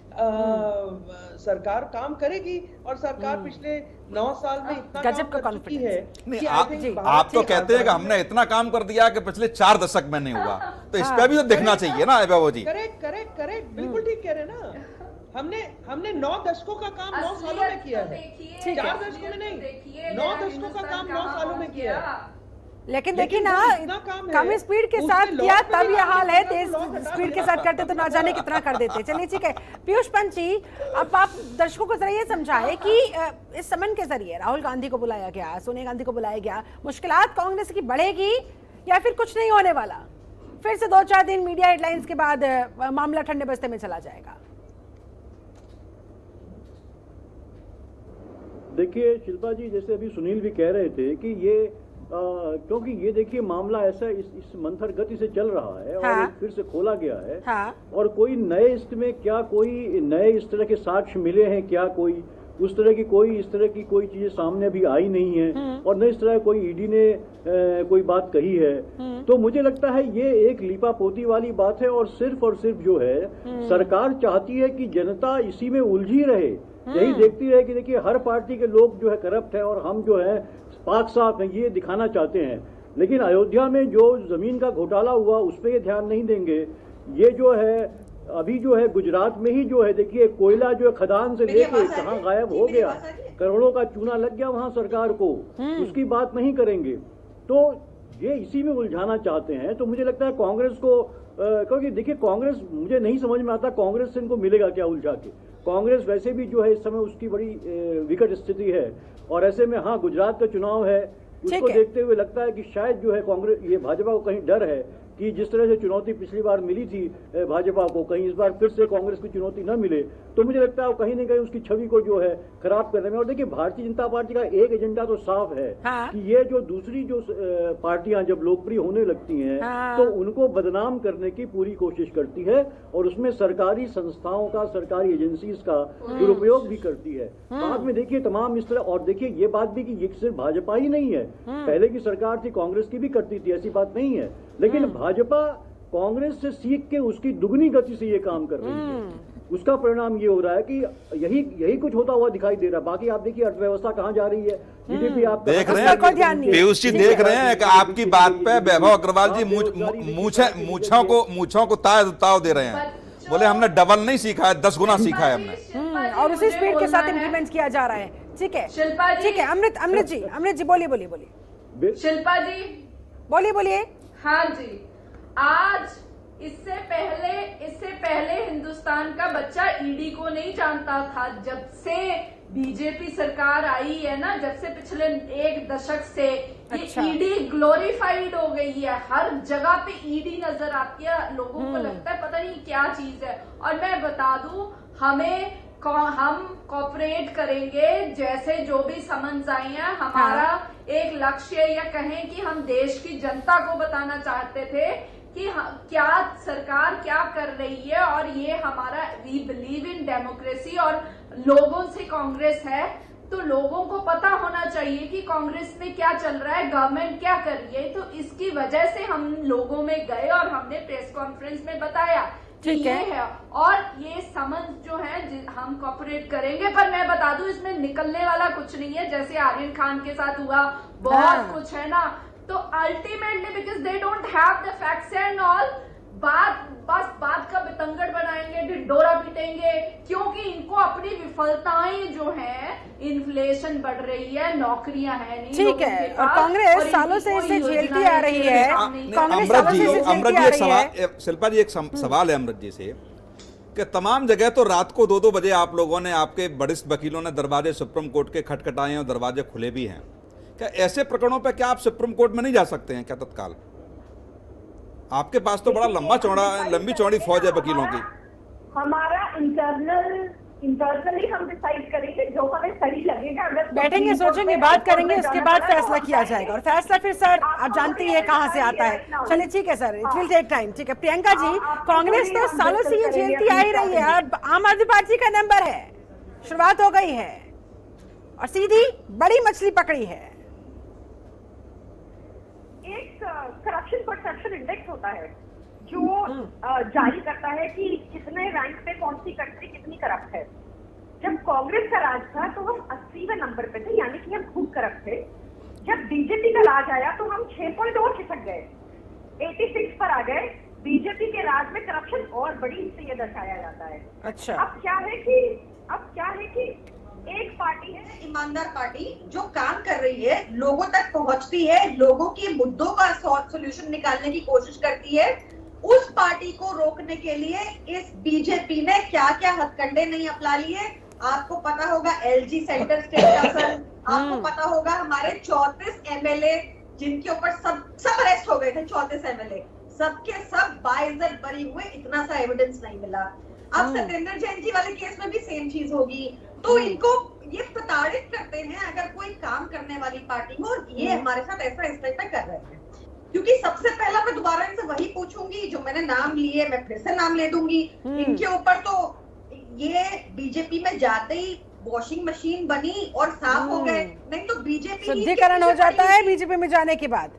सरकार काम करेगी, और सरकार पिछले 9 साल में इतना गजब काम का कर चुकी है। नहीं, आप तो कहते हैं कि हमने इतना काम कर दिया कि पिछले 4 दशक में नहीं हुआ, तो इस पे भी तो देखना चाहिए ना वैभव जी। करेक्ट, बिल्कुल ठीक कह रहे हैं ना। हमने 9 दशकों का काम 9 सालों में किया है, 4 दशकों में नहीं, 9 दशकों का काम 9 सालों में किया है। लेकिन देखिए ना, कम स्पीड के साथ किया तब यह हाल है, तेज स्पीड के साथ करते तो ना जाने कितना कर देते। चलिए ठीक है, पीयूष पंत जी, अब आप दर्शकों को जरा ये समझाएं कि इस समन के जरिए राहुल गांधी को बुलाया गया, सोनिया गांधी को बुलाया गया, मुश्किलात कांग्रेस की बढ़ेगी या फिर कुछ नहीं होने वाला? फिर से 2-4 दिन मीडिया हेडलाइंस के बाद मामला ठंडे बस्ते में चला जाएगा? देखिए शिल्पा जी, जैसे अभी सुनील भी कह रहे थे कि ये क्योंकि ये देखिए मामला ऐसा इस मंथर गति से चल रहा है, और फिर से खोला गया है, और कोई नए इसमें क्या कोई नए इस तरह के साक्ष्य मिले हैं क्या? कोई उस तरह की कोई चीजें सामने अभी आई नहीं है, और न इस तरह कोई ईडी ने कोई बात कही है। तो मुझे लगता है ये एक लीपापोती वाली बात है, और सिर्फ जो है सरकार चाहती है कि जनता इसी में उलझी रहे, यही देखती रहे कि देखिए हर पार्टी के लोग जो है करप्ट है और हम जो है पाक साफ हैं, ये दिखाना चाहते हैं। लेकिन अयोध्या में जो जमीन का घोटाला हुआ उस पर ये ध्यान नहीं देंगे। ये जो है अभी जो है गुजरात में ही जो है देखिए कोयला जो है खदान से लेके कहाँ गायब हो गया, करोड़ों का चूना लग गया वहां सरकार को, उसकी बात नहीं करेंगे। तो ये इसी में उलझाना चाहते हैं। तो मुझे लगता है कांग्रेस को क्योंकि देखिए कांग्रेस, मुझे नहीं समझ में आता कांग्रेस से इनको मिलेगा क्या उलझा के। कांग्रेस वैसे भी जो है इस समय उसकी बड़ी विकट स्थिति है, और ऐसे में हाँ गुजरात का चुनाव है, उसको देखते हुए लगता है कि शायद जो है कांग्रेस, ये भाजपा को कहीं डर है कि जिस तरह से चुनौती पिछली बार मिली थी भाजपा को, कहीं इस बार फिर से कांग्रेस की चुनौती न मिले। तो मुझे लगता है कहीं न कहीं उसकी छवि को जो है खराब करने में। और देखिए भारतीय जनता पार्टी का एक एजेंडा तो साफ है कि ये जो दूसरी जो पार्टियां जब लोकप्रिय होने लगती हैं तो उनको बदनाम करने की पूरी कोशिश करती है, और उसमें सरकारी संस्थाओं का, सरकारी एजेंसीज का दुरुपयोग भी करती है। बाद में देखिए तमाम इस तरह, और देखिए ये बात भी कि ये सिर्फ भाजपा ही नहीं है, पहले की सरकार थी कांग्रेस की भी करती थी, ऐसी बात नहीं है, लेकिन भाजपा कांग्रेस से सीख के उसकी दुगनी गति से ये काम कर रही है। उसका परिणाम ये हो रहा है कि यही कुछ होता हुआ दिखाई दे रहा है। बाकी आप देखिए अर्थव्यवस्था कहाँ जा रही है, जीडीपी आप देख रहे हैं, पीयूष जी देख रहे हैं कि आपकी बात पे वैभव अग्रवाल जी मूछों को ताव दे रहे हैं। बोले हमने डबल नहीं सीखा है, 10 गुना सीखा है हमने, और उसी स्पीड के साथ इम्प्लीमेंट किया जा रहा है। ठीक है शिल्पा जी, ठीक है। अमृत जी बोलिए। शिल्पा जी बोलिए। हाँ जी, आज इससे पहले हिंदुस्तान का बच्चा ईडी को नहीं जानता था। जब से बीजेपी सरकार आई है ना, जब से पिछले 1 दशक से ये ईडी ग्लोरीफाइड हो गई है। हर जगह पे ईडी नजर आती है, लोगों को लगता है पता नहीं क्या चीज है। और मैं बता दूं, हम कॉपरेट करेंगे, जैसे जो भी समन्स आई हैं। हमारा एक लक्ष्य, या कहें कि हम देश की जनता को बताना चाहते थे कि क्या सरकार क्या कर रही है, और ये हमारा वी बिलीव इन डेमोक्रेसी, और लोगों से कांग्रेस है तो लोगों को पता होना चाहिए कि कांग्रेस में क्या चल रहा है, गवर्नमेंट क्या कर रही है। तो इसकी वजह से हम लोगों में गए और हमने प्रेस कॉन्फ्रेंस में बताया कि ये है, और ये समन्स जो है हम कॉपरेट करेंगे। पर मैं बता दूं, इसमें निकलने वाला कुछ नहीं है। जैसे आर्यन खान के साथ हुआ, बहुत कुछ है ना। तो ultimately because they don't have the facts and all, बात का बितंगड़ बनाएंगे, ढिंडोरा पीटेंगे, क्योंकि इनको अपनी विफलताएं जो है, इन्फ्लेशन बढ़ रही है, नौकरियां है नहीं। ठीक है, और कांग्रेस सालों से इसे झेलती आ रही है। शिल्पा जी एक सवाल है अमृत जी से, कि तमाम जगह तो रात को 2-2 बजे आप लोगों ने, आपके वरिष्ठ वकीलों ने दरवाजे सुप्रीम कोर्ट के खटखटाए हैं, और दरवाजे खुले भी हैं। क्या ऐसे प्रकरणों पे क्या आप सुप्रीम कोर्ट में नहीं जा सकते हैं क्या तत्काल? आपके पास तो बड़ा लंबी चौड़ी फौज है वकीलों की। हमारा इंटरनली हम डिसाइड करेंगे जो हमें सही लगेगा। अगर बैठेंगे, सोचेंगे, बात करेंगे, उसके बाद फैसला किया जाएगा। और फैसला फिर सर आप जानती है कहाँ से आता है। चलिए ठीक है sir, it will take time. ठीक है प्रियंका जी, कांग्रेस तो सालों से ये झेलती आ ही रही है, और आम आदमी पार्टी का नंबर है, शुरुआत हो गई है और सीधी बड़ी मछली पकड़ी है। एक करप्शन परसेप्शन इंडेक्स होता है जो जारी करता है कि कितने रैंक पे कौन सी कंट्री कितनी करप्ट है। जब कांग्रेस का राज था तो हम 80वें नंबर पे थे, यानी कि हम खूब करप्ट थे। जब बीजेपी का राज आया तो हम 6 पॉइंट और खिसक गए, 86 पर आ गए। बीजेपी के राज में करप्शन और बड़ी, इससे ये दर्शाया जाता है। अच्छा, अब क्या है कि एक पार्टी है, ईमानदार पार्टी, जो काम कर रही है, लोगों तक पहुंचती है, लोगों के मुद्दों का सोल्यूशन निकालने की कोशिश करती है। उस पार्टी को रोकने के लिए इस बीजेपी ने क्या क्या हथकंडे नहीं अपना लिए। आपको पता होगा एलजी सेंटर स्टेट शासन, आपको पता होगा हमारे 34 एमएलए जिनके ऊपर सब अरेस्ट हो गए थे, 34 एमएलए सबके सब बाइज्जत बरी हुए, इतना सा एविडेंस नहीं मिला। अब सत्येंद्र जैन जी वाले केस में भी सेम चीज होगी। तो इनको ये प्रताड़ित करते हैं अगर कोई काम करने वाली पार्टी हो, और ये हमारे साथ ऐसा इसलिए कर रहे हैं क्योंकि सबसे पहला मैं दोबारा इनसे वही पूछूंगी जो मैंने नाम लिए, मैं फिर से नाम ले दूंगी। इनके ऊपर तो ये बीजेपी में जाते ही वॉशिंग मशीन बनी और साफ हो गए, नहीं तो बीजेपी शुद्धिकरण हो जाता है बीजेपी में जाने के बाद।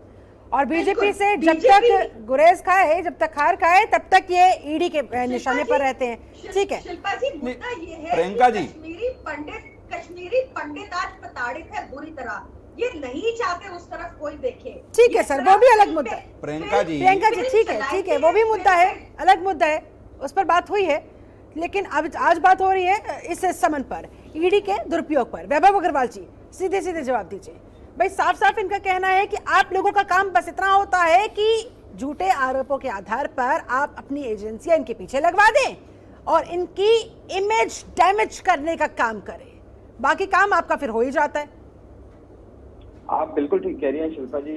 और बीजेपी से जब तक गुरेज खाए, जब तक हार खाए, तब तक ये ईडी के निशाने पर रहते हैं। ठीक है शिल्पा जी, मुद्दा ये है प्रियंका जी, कश्मीरी पंडित आज प्रताड़ित है बुरी तरह। ये नहीं चाहते उस तरफ कोई देखे। ठीक है सर, वो भी अलग मुद्दा है। प्रियंका जी ठीक है, वो भी मुद्दा है, अलग मुद्दा है, उस पर बात हुई है। लेकिन अब आज बात हो रही है इस समन पर, ईडी के दुरुपयोग पर। वैभव अग्रवाल जी, सीधे सीधे जवाब दीजिए भाई। साफ साफ इनका कहना है कि आप लोगों का काम बस इतना होता है कि झूठे आरोपों के आधार पर आप अपनी एजेंसियां इनके पीछे लगवा दें और इनकी इमेज डैमेज करने का काम करें, बाकी काम आपका फिर हो ही जाता है। आप बिल्कुल ठीक कह रही हैं शिल्पा जी।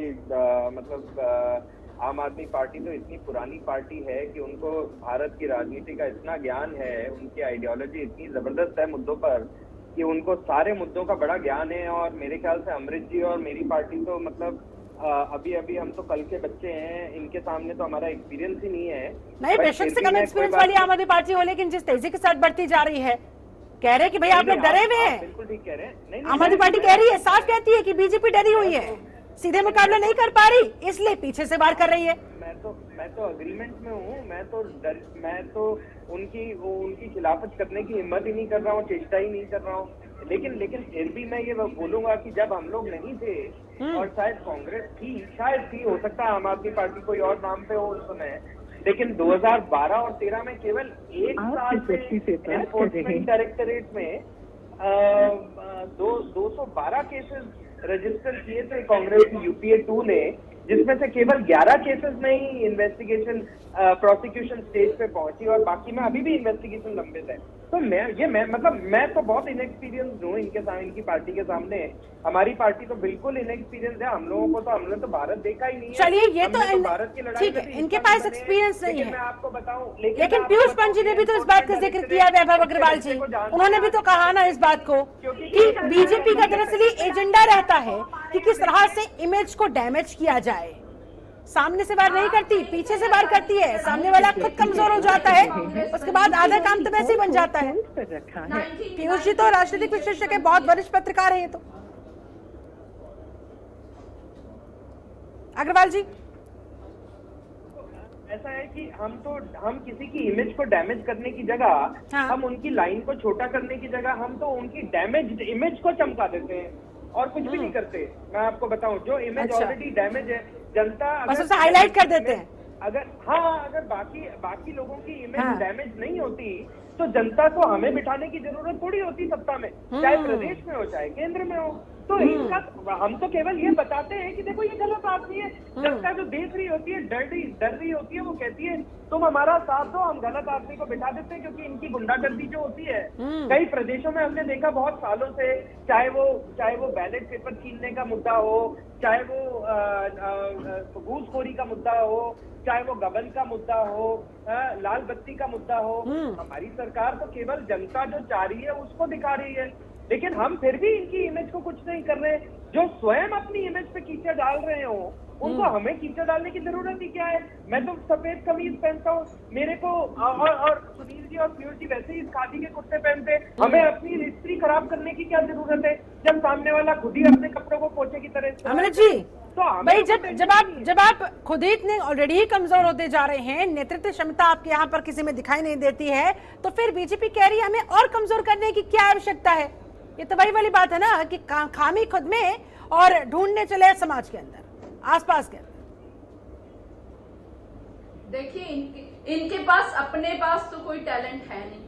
आम आदमी पार्टी तो इतनी पुरानी पार्टी है कि उनको भारत की राजनीति का इतना ज्ञान है, उनकी आइडियोलॉजी इतनी जबरदस्त है मुद्दों पर कि उनको सारे मुद्दों का बड़ा ज्ञान है। और मेरे ख्याल से अमृत जी और मेरी पार्टी तो अभी अभी हम तो कल के बच्चे हैं, इनके सामने तो हमारा एक्सपीरियंस ही नहीं है। नहीं, बेशक से कम एक्सपीरियंस वाली आम आदमी पार्टी हो, लेकिन जिस तेजी के साथ बढ़ती जा रही है, कह रहे हैं कि भाई आप लोग डरे हुए हैं। बिल्कुल ठीक कह रहे हैं। आम आदमी पार्टी कह रही है, साफ कहती है कि बीजेपी डरी हुई है, सीधे मुकाबला नहीं कर पा रही, इसलिए पीछे से वार कर रही है। मैं तो अग्रीमेंट में हूँ। मैं तो उनकी खिलाफत करने की हिम्मत ही नहीं कर रहा हूँ, चेष्टा ही नहीं कर रहा हूँ। लेकिन फिर भी मैं ये बोलूंगा कि जब हम लोग नहीं थे और शायद कांग्रेस थी, हो सकता है आम आदमी पार्टी कोई और नाम पे हो उस समय, लेकिन 2012 और 13 में केवल एक साल से एनफोर्समेंट डायरेक्टरेट में 212 केसेस रजिस्टर किए थे कांग्रेस की यूपीए 2 ने, जिसमें से केवल 11 केसेस में ही इन्वेस्टिगेशन प्रोसिक्यूशन स्टेज पे पहुंची और बाकी में अभी भी इन्वेस्टिगेशन लंबित है। तो मैं तो बहुत इनएक्सपीरियंस हूँ इनकी पार्टी के सामने। हमारी पार्टी तो बिल्कुल इनएक्सपीरियंस है। हमने तो भारत देखा ही नहीं है। चलिए, ये तो भारत की लड़ाई ठीक है, इनके पास एक्सपीरियंस नहीं है। मैं आपको बताऊं, लेकिन पीयूष पंत जी ने भी तो इस बात का जिक्र किया, वैभव अग्रवाल जी, उन्होंने भी तो कहा ना इस बात को कि बीजेपी का दरअसल एजेंडा रहता है कि किस तरह से इमेज को डैमेज किया जाए। सामने से वार नहीं करती, पीछे से वार करती है। सामने वाला खुद कमजोर हो जाता है, उसके बाद आधा काम तो वैसे ही बन जाता है। पीयूष जी तो राजनीतिक विश्लेषक है, बहुत वरिष्ठ पत्रकार है ये तो। अग्रवाल जी, ऐसा है कि हम किसी की इमेज को डैमेज करने की जगह, हम उनकी लाइन को छोटा करने की जगह हम तो उनकी डैमेज्ड इमेज को चमका देते हैं और कुछ भी नहीं करते। मैं आपको बताऊं, जो इमेज ऑलरेडी डैमेज है, जनता बस उसे हाईलाइट कर देते हैं। अगर बाकी लोगों की इमेज डैमेज नहीं होती तो जनता को हमें बिठाने की जरूरत थोड़ी होती सत्ता में, चाहे प्रदेश में हो चाहे केंद्र में हो। तो इनका हम तो केवल ये बताते हैं कि देखो ये गलत आदमी है। जनता जो देख रही होती है, डर रही होती है, वो कहती है तुम हमारा साथ दो, हम गलत आदमी को बिठा देते हैं। क्योंकि इनकी गुंडागर्दी जो होती है कई प्रदेशों में हमने देखा बहुत सालों से, चाहे वो बैलेट पेपर छीनने का मुद्दा हो, चाहे वो घूसखोरी का मुद्दा हो, चाहे वो गबन का मुद्दा हो, लाल बत्ती का मुद्दा हो। हमारी सरकार तो केवल जनता जो चाह रही है उसको दिखा रही है, लेकिन हम फिर भी इनकी इमेज को कुछ नहीं कर रहे। जो स्वयं अपनी इमेज पे कीचड़ डाल रहे हो उनको हमें कीचड़ डालने की जरूरत ही क्या है। मैं तो सफेद कमीज पहनता हूँ, मेरे को और सुनील जी और पीयूष जी वैसे ही खादी के कुर्ते पहनते। हमें अपनी इस्त्री खराब करने की क्या जरूरत है जब सामने वाला खुद ही अपने कपड़ों को पोछे की तरह। अमृत जी, तो भाई जब आप खुद ही इतने ऑलरेडी ही कमजोर होते जा रहे हैं, नेतृत्व क्षमता आपके यहाँ पर किसी में दिखाई नहीं देती है, तो फिर बीजेपी कह रही है हमें और कमजोर करने की क्या आवश्यकता है। ये तो वही वाली बात है ना कि खामी खुद में और ढूंढने चले समाज के अंदर, आसपास के अंदर। देखिए, इनके पास अपने पास तो कोई टैलेंट है नहीं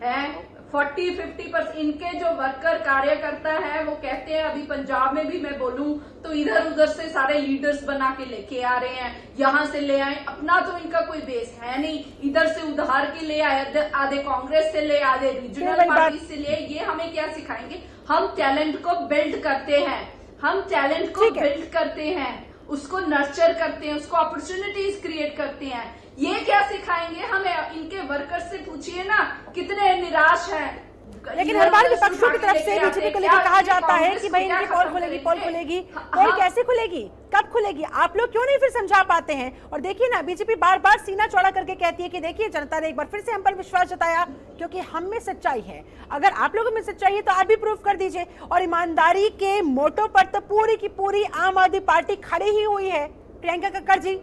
है। 40-50% इनके जो वर्कर कार्यकर्ता है वो कहते हैं, अभी पंजाब में भी मैं बोलूं तो इधर उधर से सारे लीडर्स बना के लेके आ रहे हैं, यहाँ से ले आए। अपना तो इनका कोई बेस है नहीं, इधर से उधार के ले आए, आधे कांग्रेस से ले, आधे रीजनल पार्टी से ले। ये हमें क्या सिखाएंगे? हम टैलेंट को बिल्ड करते हैं, उसको नर्चर करते हैं, उसको अपॉर्चुनिटीज क्रिएट करते हैं। ये क्या सिखाएंगे हमें? इनके वर्कर्स से पूछिए ना कितने निराश हैं। लेकिन हर बार विपक्षों की तरफ से बीजेपी को लेकर कहा जाता है कि भाई इनकी पोल खुलेगी। पोल कैसे खुलेगी, कब खुलेगी? आप लोग क्यों नहीं फिर समझा पाते हैं? और देखिए ना, बीजेपी बार बार सीना चौड़ा करके कहती है कि देखिए जनता ने एक बार फिर से हम पर विश्वास जताया क्योंकि हम में सच्चाई है। अगर आप लोगों में सच्चाई है तो आप भी प्रूफ कर दीजिए। और ईमानदारी के मोटो पर तो पूरी की पूरी आम आदमी पार्टी खड़ी ही हुई है। प्रियंका कक्कड़ जी,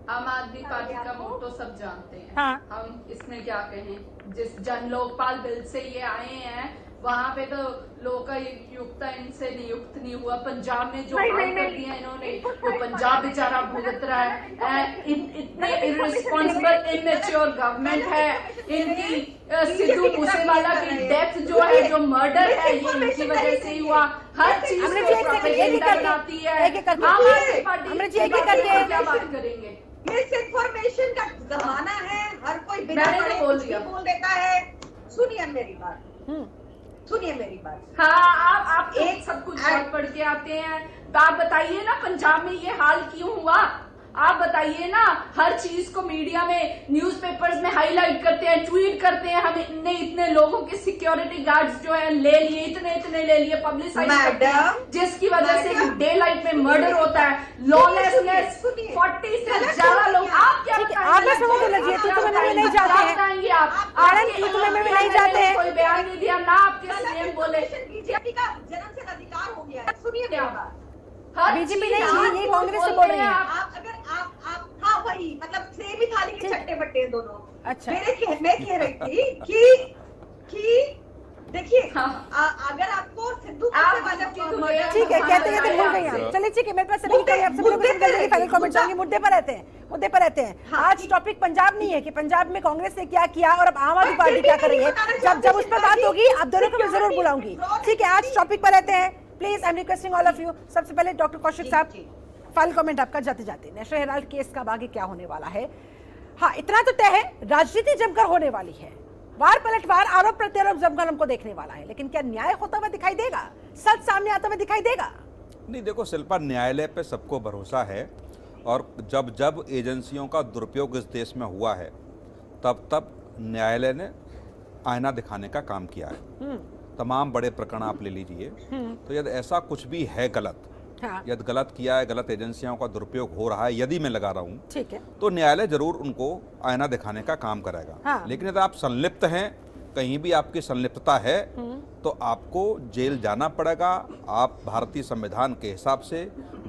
आम आदमी पार्टी का मोटो सब जानते हैं। हाँ। हम इसमें क्या कहें? जिस जन लोकपाल बिल से ये आए हैं वहां पे तो लोकायुक्त इनसे नियुक्त नहीं हुआ। पंजाब में जो हाल कर दिया इन्होंने, वो पंजाब बेचारा भुगत रहा है। इतने इररिस्पॉन्सिबल इमेच्योर गवर्नमेंट है इनकी। सिद्धू मूसेवाला की डेथ जो है, जो मर्डर है, ये इनकी वजह से ही हुआ। हर चीज बनाती है। क्या बात करेंगे? मिस इन्फॉर्मेशन का जमाना है, हर कोई बिना मैंने बोल दिया, बोल देता है। सुनिए मेरी बात, सुनिए मेरी बात। हाँ, आप एक सब कुछ पढ़ के आते हैं, तो आप बताइए ना पंजाब में ये हाल क्यों हुआ? आप बताइए ना। हर चीज को मीडिया में, न्यूज़पेपर्स में हाईलाइट करते हैं, ट्वीट करते हैं, हम इतने लोगों के सिक्योरिटी गार्ड्स जो है ले लिए, इतने ले लिए, पब्लिसाइज करते हैं, जिसकी वजह से डे लाइट में मर्डर होता है, लॉलेसनेस, 40 से ज्यादा लोग। आप क्या नहीं जाते हैं, कोई बयान नहीं दिया ना, आपके सीएम बोले बीजेपी का जन्मसिद्ध अधिकार हो गया है। सुनिए क्या मेरी बात। बीजेपी नहीं, ये कांग्रेस से बोल रही है। आप अगर आप हाँ वही, मतलब सेम ही थाली के चट्टे बट्टे हैं दोनों। अच्छा, मैं कह रही थी कि देखिए, अगर आपको सिद्धू ठीक है, कहते भूल गई आप। चलिए ठीक है, मेरे पास फाइनल कमेंट चाहिए। मुद्दे पर रहते हैं। आज टॉपिक पंजाब नहीं है कि पंजाब में कांग्रेस ने क्या किया और अब आम आदमी पार्टी क्या कर रही है। जब उस पर बात होगी आप दोनों को मैं जरूर बुलाऊंगी। ठीक है, आज टॉपिक पर रहते हैं। Please I am requesting all of you. सबसे पहले डॉक्टर कौशिक साहब, फाइनल कमेंट आपका जाते जाते। नेशनल हेराल्ड केस का आगे क्या होने वाला है? हाँ, इतना तो तय है, राजनीति जमकर होने वाली है। वार पलटवार, आरोप प्रत्यारोप जमकर हमको देखने वाला है। लेकिन क्या न्याय होता हुआ दिखाई देगा? सच सामने आता हुआ दिखाई देगा? नहीं, देखो शिल्पा, न्यायालय पे सबको भरोसा है और जब एजेंसियों का दुरुपयोग इस देश में हुआ है तब न्यायालय ने आईना दिखाने का काम किया है। तमाम बड़े प्रकरण आप ले लीजिए, तो यदि ऐसा कुछ भी है गलत, यदि गलत किया है, गलत एजेंसियों का दुरुपयोग हो रहा है, यदि मैं लगा रहा हूँ, ठीक है, तो न्यायालय जरूर उनको आईना दिखाने का काम करेगा। लेकिन यदि आप संलिप्त हैं, कहीं भी आपकी संलिप्तता है, तो आपको जेल जाना पड़ेगा। आप भारतीय संविधान के हिसाब से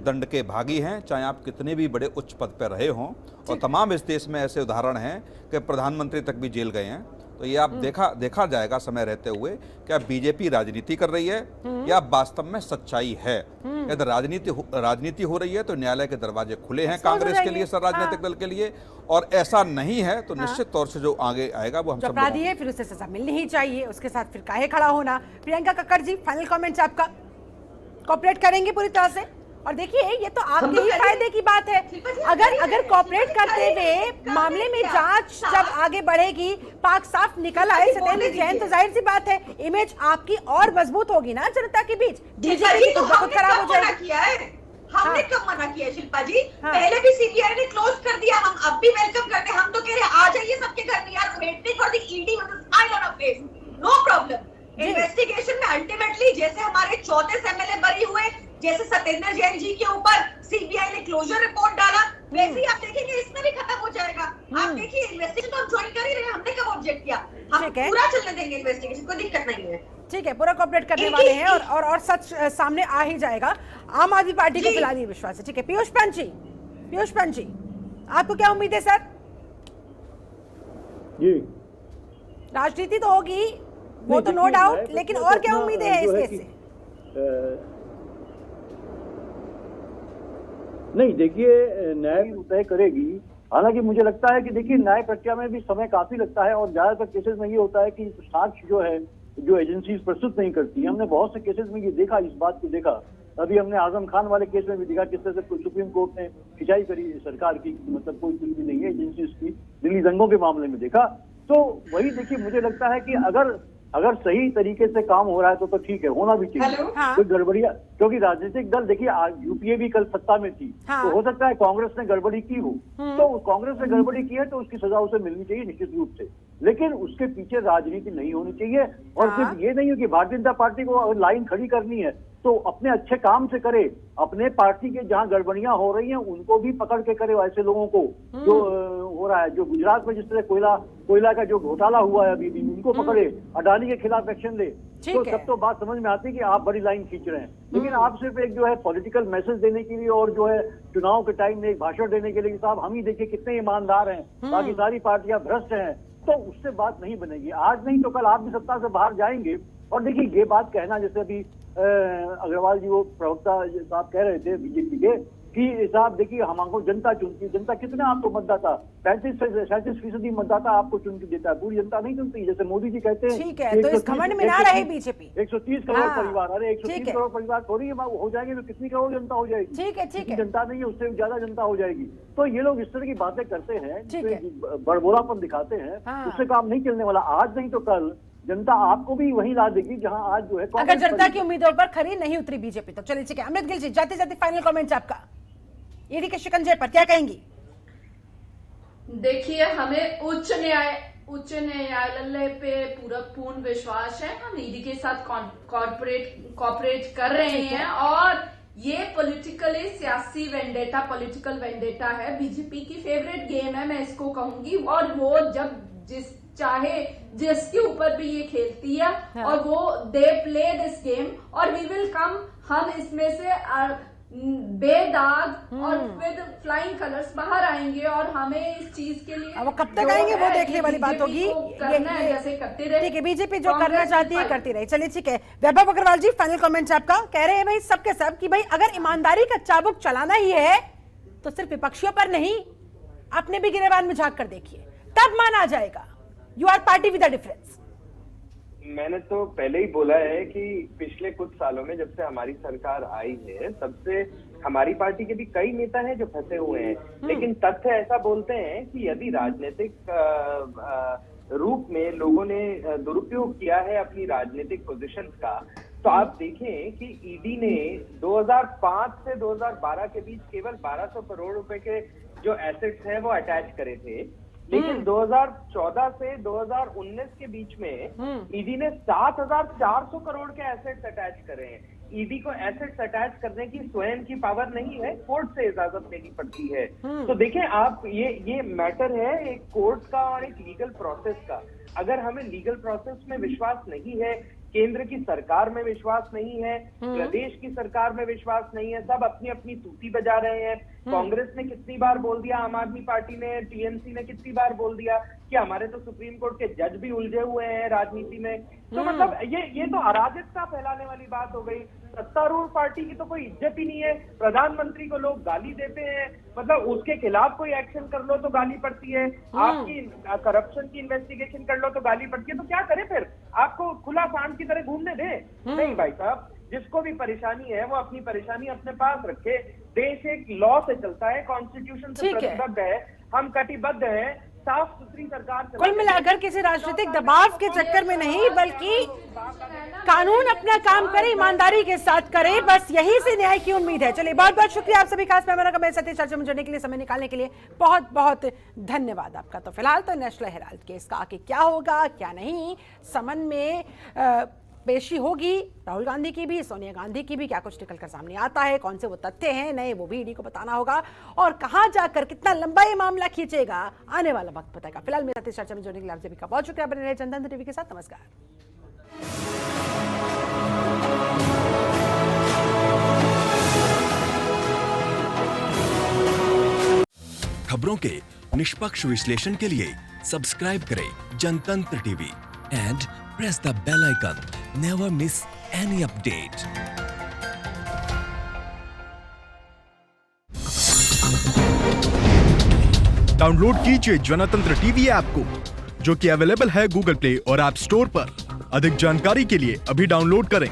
दंड के भागी हैं, चाहे आप कितने भी बड़े उच्च पद पर रहे हों। और तमाम इस देश में ऐसे उदाहरण हैं कि प्रधानमंत्री तक भी जेल गए हैं। तो ये आप देखा जाएगा समय रहते हुए, क्या बीजेपी राजनीति कर रही है या वास्तव में सच्चाई है। यदि राजनीति हो रही है तो न्यायालय के दरवाजे खुले हैं कांग्रेस के लिए, सब राजनीतिक दल के लिए, और ऐसा नहीं है तो निश्चित तौर से जो आगे आएगा वो हम सब अपराधी है, फिर उसे सजा मिलनी ही चाहिए। उसके साथ फिर काहे खड़ा होना। प्रियंका कक्कड़ जी, फाइनल कमेंट्स आपका। कोऑपरेट करेंगे पूरी तरह से? और देखिए, ये तो आपके ही फायदे की बात है। अगर कोऑपरेट करते हुए मामले में जांच जब आगे बढ़ेगी, पाक साफ निकल आए सत्येंद्र जैन, तो जाहिर सी बात है इमेज आपकी और मजबूत होगी ना जनता के बीच। बीजेपी तो बहुत खराब हो जाएगी। हमने कब मना किया शिल्पा जी? पहले भी सीबीआई ने क्लोज कर दिया, हम अब भी वेलकम करते हैं। हम तो कह रहे हैं आ जाइए सबके घर में यार, waiting for the ED with a smile on a face, no problem. Investigation में अल्टीमेटली जैसे हमारे 34 एमएलए बरी हुए, जैसे सत्येंद्र जैन जी के ऊपर सीबीआई ने क्लोजर रिपोर्ट डाला, वैसे ही आप देखेंगे इसमें भी खत्म हो जाएगा। आप देखिए, इन्वेस्टिगेशन तो हम ज्वाइन कर ही रहे हैं, हमने कब ऑब्जेक्ट किया? हम पूरा चलने देंगे इन्वेस्टिगेशन, कोई दिक्कत नहीं है। ठीक है, पूरा कोऑपरेट करने वाले हैं और सच सामने आ ही जाएगा। आम आदमी पार्टी को फिलहाल ये विश्वास है। ठीक है, पीयूष पंत जी, आपको क्या उम्मीद है सर? जी, राजनीति तो होगी, वो तो नो डाउट, लेकिन और क्या उम्मीदें हैं इस केस से? नहीं, देखिए, न्याय तय करेगी। हालांकि मुझे लगता है कि देखिए, न्याय प्रक्रिया में भी समय काफी लगता है और ज्यादातर केसेस में ये होता है कि साक्ष्य जो है, जो एजेंसीज प्रस्तुत नहीं करती। हमने बहुत से केसेस में ये देखा, इस बात को देखा। अभी हमने आजम खान वाले केस में भी देखा किस तरह से सुप्रीम कोर्ट ने खिंचाई करी सरकार की, मतलब कोई कुछ भी नहीं है एजेंसीज की। दिल्ली दंगों के मामले में देखा, तो वही देखिए, मुझे लगता है कि अगर सही तरीके से काम हो रहा है तो ठीक है, होना भी चाहिए। कोई गड़बड़िया, क्योंकि राजनीतिक दल देखिए, यूपीए भी कल सत्ता में थी, तो हो सकता है कांग्रेस ने गड़बड़ी की हो, तो कांग्रेस ने गड़बड़ी की है तो उसकी सजा उसे मिलनी चाहिए निश्चित रूप से। लेकिन उसके पीछे राजनीति नहीं होनी चाहिए। और सिर्फ ये नहीं हो कि भारतीय जनता पार्टी को लाइन खड़ी करनी है तो अपने अच्छे काम से करे, अपने पार्टी के जहां गड़बड़ियां हो रही हैं उनको भी पकड़ के करे। ऐसे लोगों को जो हो रहा है, जो गुजरात में जिस तरह कोयला का जो घोटाला हुआ है अभी भी, उनको पकड़े, अडानी के खिलाफ एक्शन ले, तो सब तो बात समझ में आती है कि आप बड़ी लाइन खींच रहे हैं। लेकिन आप सिर्फ एक जो है पॉलिटिकल मैसेज देने के लिए और जो है चुनाव के टाइम में एक भाषण देने के लिए, साहब हम ही देखिए कितने ईमानदार हैं, बाकी सारी पार्टियां भ्रष्ट हैं, तो उससे बात नहीं बनेगी। आज नहीं तो कल आप भी सत्ता से बाहर जाएंगे। और देखिए ये बात कहना, जैसे अभी अग्रवाल जी वो प्रवक्ता साहब कह रहे थे बीजेपी के कि साहब देखिए हमको जनता चुनती है। जनता कितने आपको मतदाता 37% मतदाता आपको चुन के देता है, पूरी जनता नहीं चुनती। जैसे मोदी जी कहते हैं ठीक है, तो इस घमंड में ना रहे बीजेपी। 130 करोड़ हाँ, परिवार, अरे 130 करोड़ परिवार थोड़ी हो जाएंगे तो कितनी करोड़ जनता हो जाएगी? ठीक है, ठीक है। जनता नहीं है, उससे ज्यादा जनता हो जाएगी। तो ये लोग इस तरह की बातें करते हैं, ठीक है। बड़बोलापन दिखाते हैं, हाँ। उससे काम नहीं चलने वाला। आज नहीं तो कल जनता आपको भी वही ला देगी जहां आज जो है अगर जनता की उम्मीदों पर खरी नहीं उतरी बीजेपी तो। चलिए ठीक है, अमृत गिल जी जाते जाते फाइनल कमेंट आपका ईडी के शिकंजे पर क्या कहेंगी? देखिए, हमें उच्च न्यायालय पे पूरा पूर्ण विश्वास है। हम ईडी के साथ कॉर्पोरेट कर रहे हैं और ये पॉलिटिकली सियासी वेंडेटा, पॉलिटिकल वेंडेटा है। बीजेपी की फेवरेट गेम है, मैं इसको कहूंगी। और वो जब जिसके ऊपर भी ये खेलती है, हाँ। और वो दे प्ले दिस गेम और वी विल कम, हम इसमें से बेदाग और विद फ्लाइंग कलर्स बाहर आएंगे। और हमें इस चीज के लिए वो कब तक आएंगे वो देखने वाली बात होगी। करना है जैसे करते रहे। ठीक है, बीजेपी जो करना चाहती है करती रही। चलिए ठीक है, वैभव अग्रवाल जी फाइनल कमेंट आपका। कह रहे हैं भाई सबके सब कि भाई अगर ईमानदारी का चाबुक चलाना ही है तो सिर्फ विपक्षियों पर नहीं, अपने भी गिरेबान में झांक कर देखिए, तब माना जाएगा। You are party with a difference. मैंने तो पहले ही बोला है कि पिछले कुछ सालों में जब से हमारी सरकार आई है तब से हमारी पार्टी के भी कई नेता हैं जो फंसे हुए हैं। लेकिन तथ्य ऐसा बोलते हैं कि यदि राजनीतिक रूप में लोगों ने दुरुपयोग किया है अपनी राजनीतिक पोजीशन का, तो आप देखें कि ईडी ने 2005 से 2012 के बीच केवल 1200 करोड़ रुपए के जो एसेट्स हैं वो अटैच करे थे। लेकिन 2014 से 2019 के बीच में ईडी ने 7400 करोड़ के एसेट्स अटैच करे हैं। ईडी को एसेट्स अटैच करने की स्वयं की पावर नहीं है, कोर्ट से इजाजत लेनी पड़ती है। तो देखें आप, ये मैटर है एक कोर्ट का और एक लीगल प्रोसेस का। अगर हमें लीगल प्रोसेस में विश्वास नहीं है, केंद्र की सरकार में विश्वास नहीं है, प्रदेश की सरकार में विश्वास नहीं है, सब अपनी अपनी तूती बजा रहे हैं। कांग्रेस ने कितनी बार बोल दिया, आम आदमी पार्टी ने, टीएमसी ने कितनी बार बोल दिया कि हमारे तो सुप्रीम कोर्ट के जज भी उलझे हुए हैं राजनीति में। तो मतलब ये तो अराजकता फैलाने वाली बात हो गई। सत्तारूढ़ पार्टी की तो कोई इज्जत ही नहीं है। प्रधानमंत्री को लोग गाली देते हैं, मतलब उसके खिलाफ कोई एक्शन कर लो तो गाली पड़ती है, आपकी करप्शन की इन्वेस्टिगेशन कर लो तो गाली पड़ती है। तो क्या करें फिर, आपको खुला सांड की तरह घूमने दें? नहीं भाई साहब, जिसको भी परेशानी है वो अपनी परेशानी अपने पास रखे। देश एक लॉ से चलता है, कॉन्स्टिट्यूशन से प्रतिबद्ध है, हम कटिबद्ध हैं, साफ सुथरी सरकार। कुल मिलाकर किसी राजनीतिक दबाव के चक्कर में नहीं, बल्कि कानून अपना काम करे, ईमानदारी के साथ करे, बस यही से न्याय की उम्मीद है। चलिए बहुत बहुत शुक्रिया आप सभी, खास मेहमानों का मेरे साथ चर्चा में जुड़ने के लिए, समय निकालने के लिए बहुत बहुत धन्यवाद आपका। तो फिलहाल तो नेशनल हेराल्ड केस का आगे क्या होगा क्या नहीं, समन में पेशी होगी राहुल गांधी की भी, सोनिया गांधी की भी, क्या कुछ निकलकर सामने आता है, कौन से वो तथ्य हैं नए, वो भी ईडी को बताना होगा, और कहां जाकर कितना लंबा ये मामला खींचेगा आने वाला वक्त बताएगा। फिलहाल मेरे साथ चर्चा में जुड़ने के लिए आप सभी का बहुत शुक्रिया। बने रहे जनतंत्र टीवी के साथ। नमस्कार। खबरों के निष्पक्ष विश्लेषण के लिए सब्सक्राइब करें जनतंत्र TV and press the bell icon. Never miss any update. Download कीजिए जनतंत्र टीवी ऐप को, जो कि अवेलेबल है गूगल प्ले और ऐप स्टोर पर। अधिक जानकारी के लिए अभी डाउनलोड करें।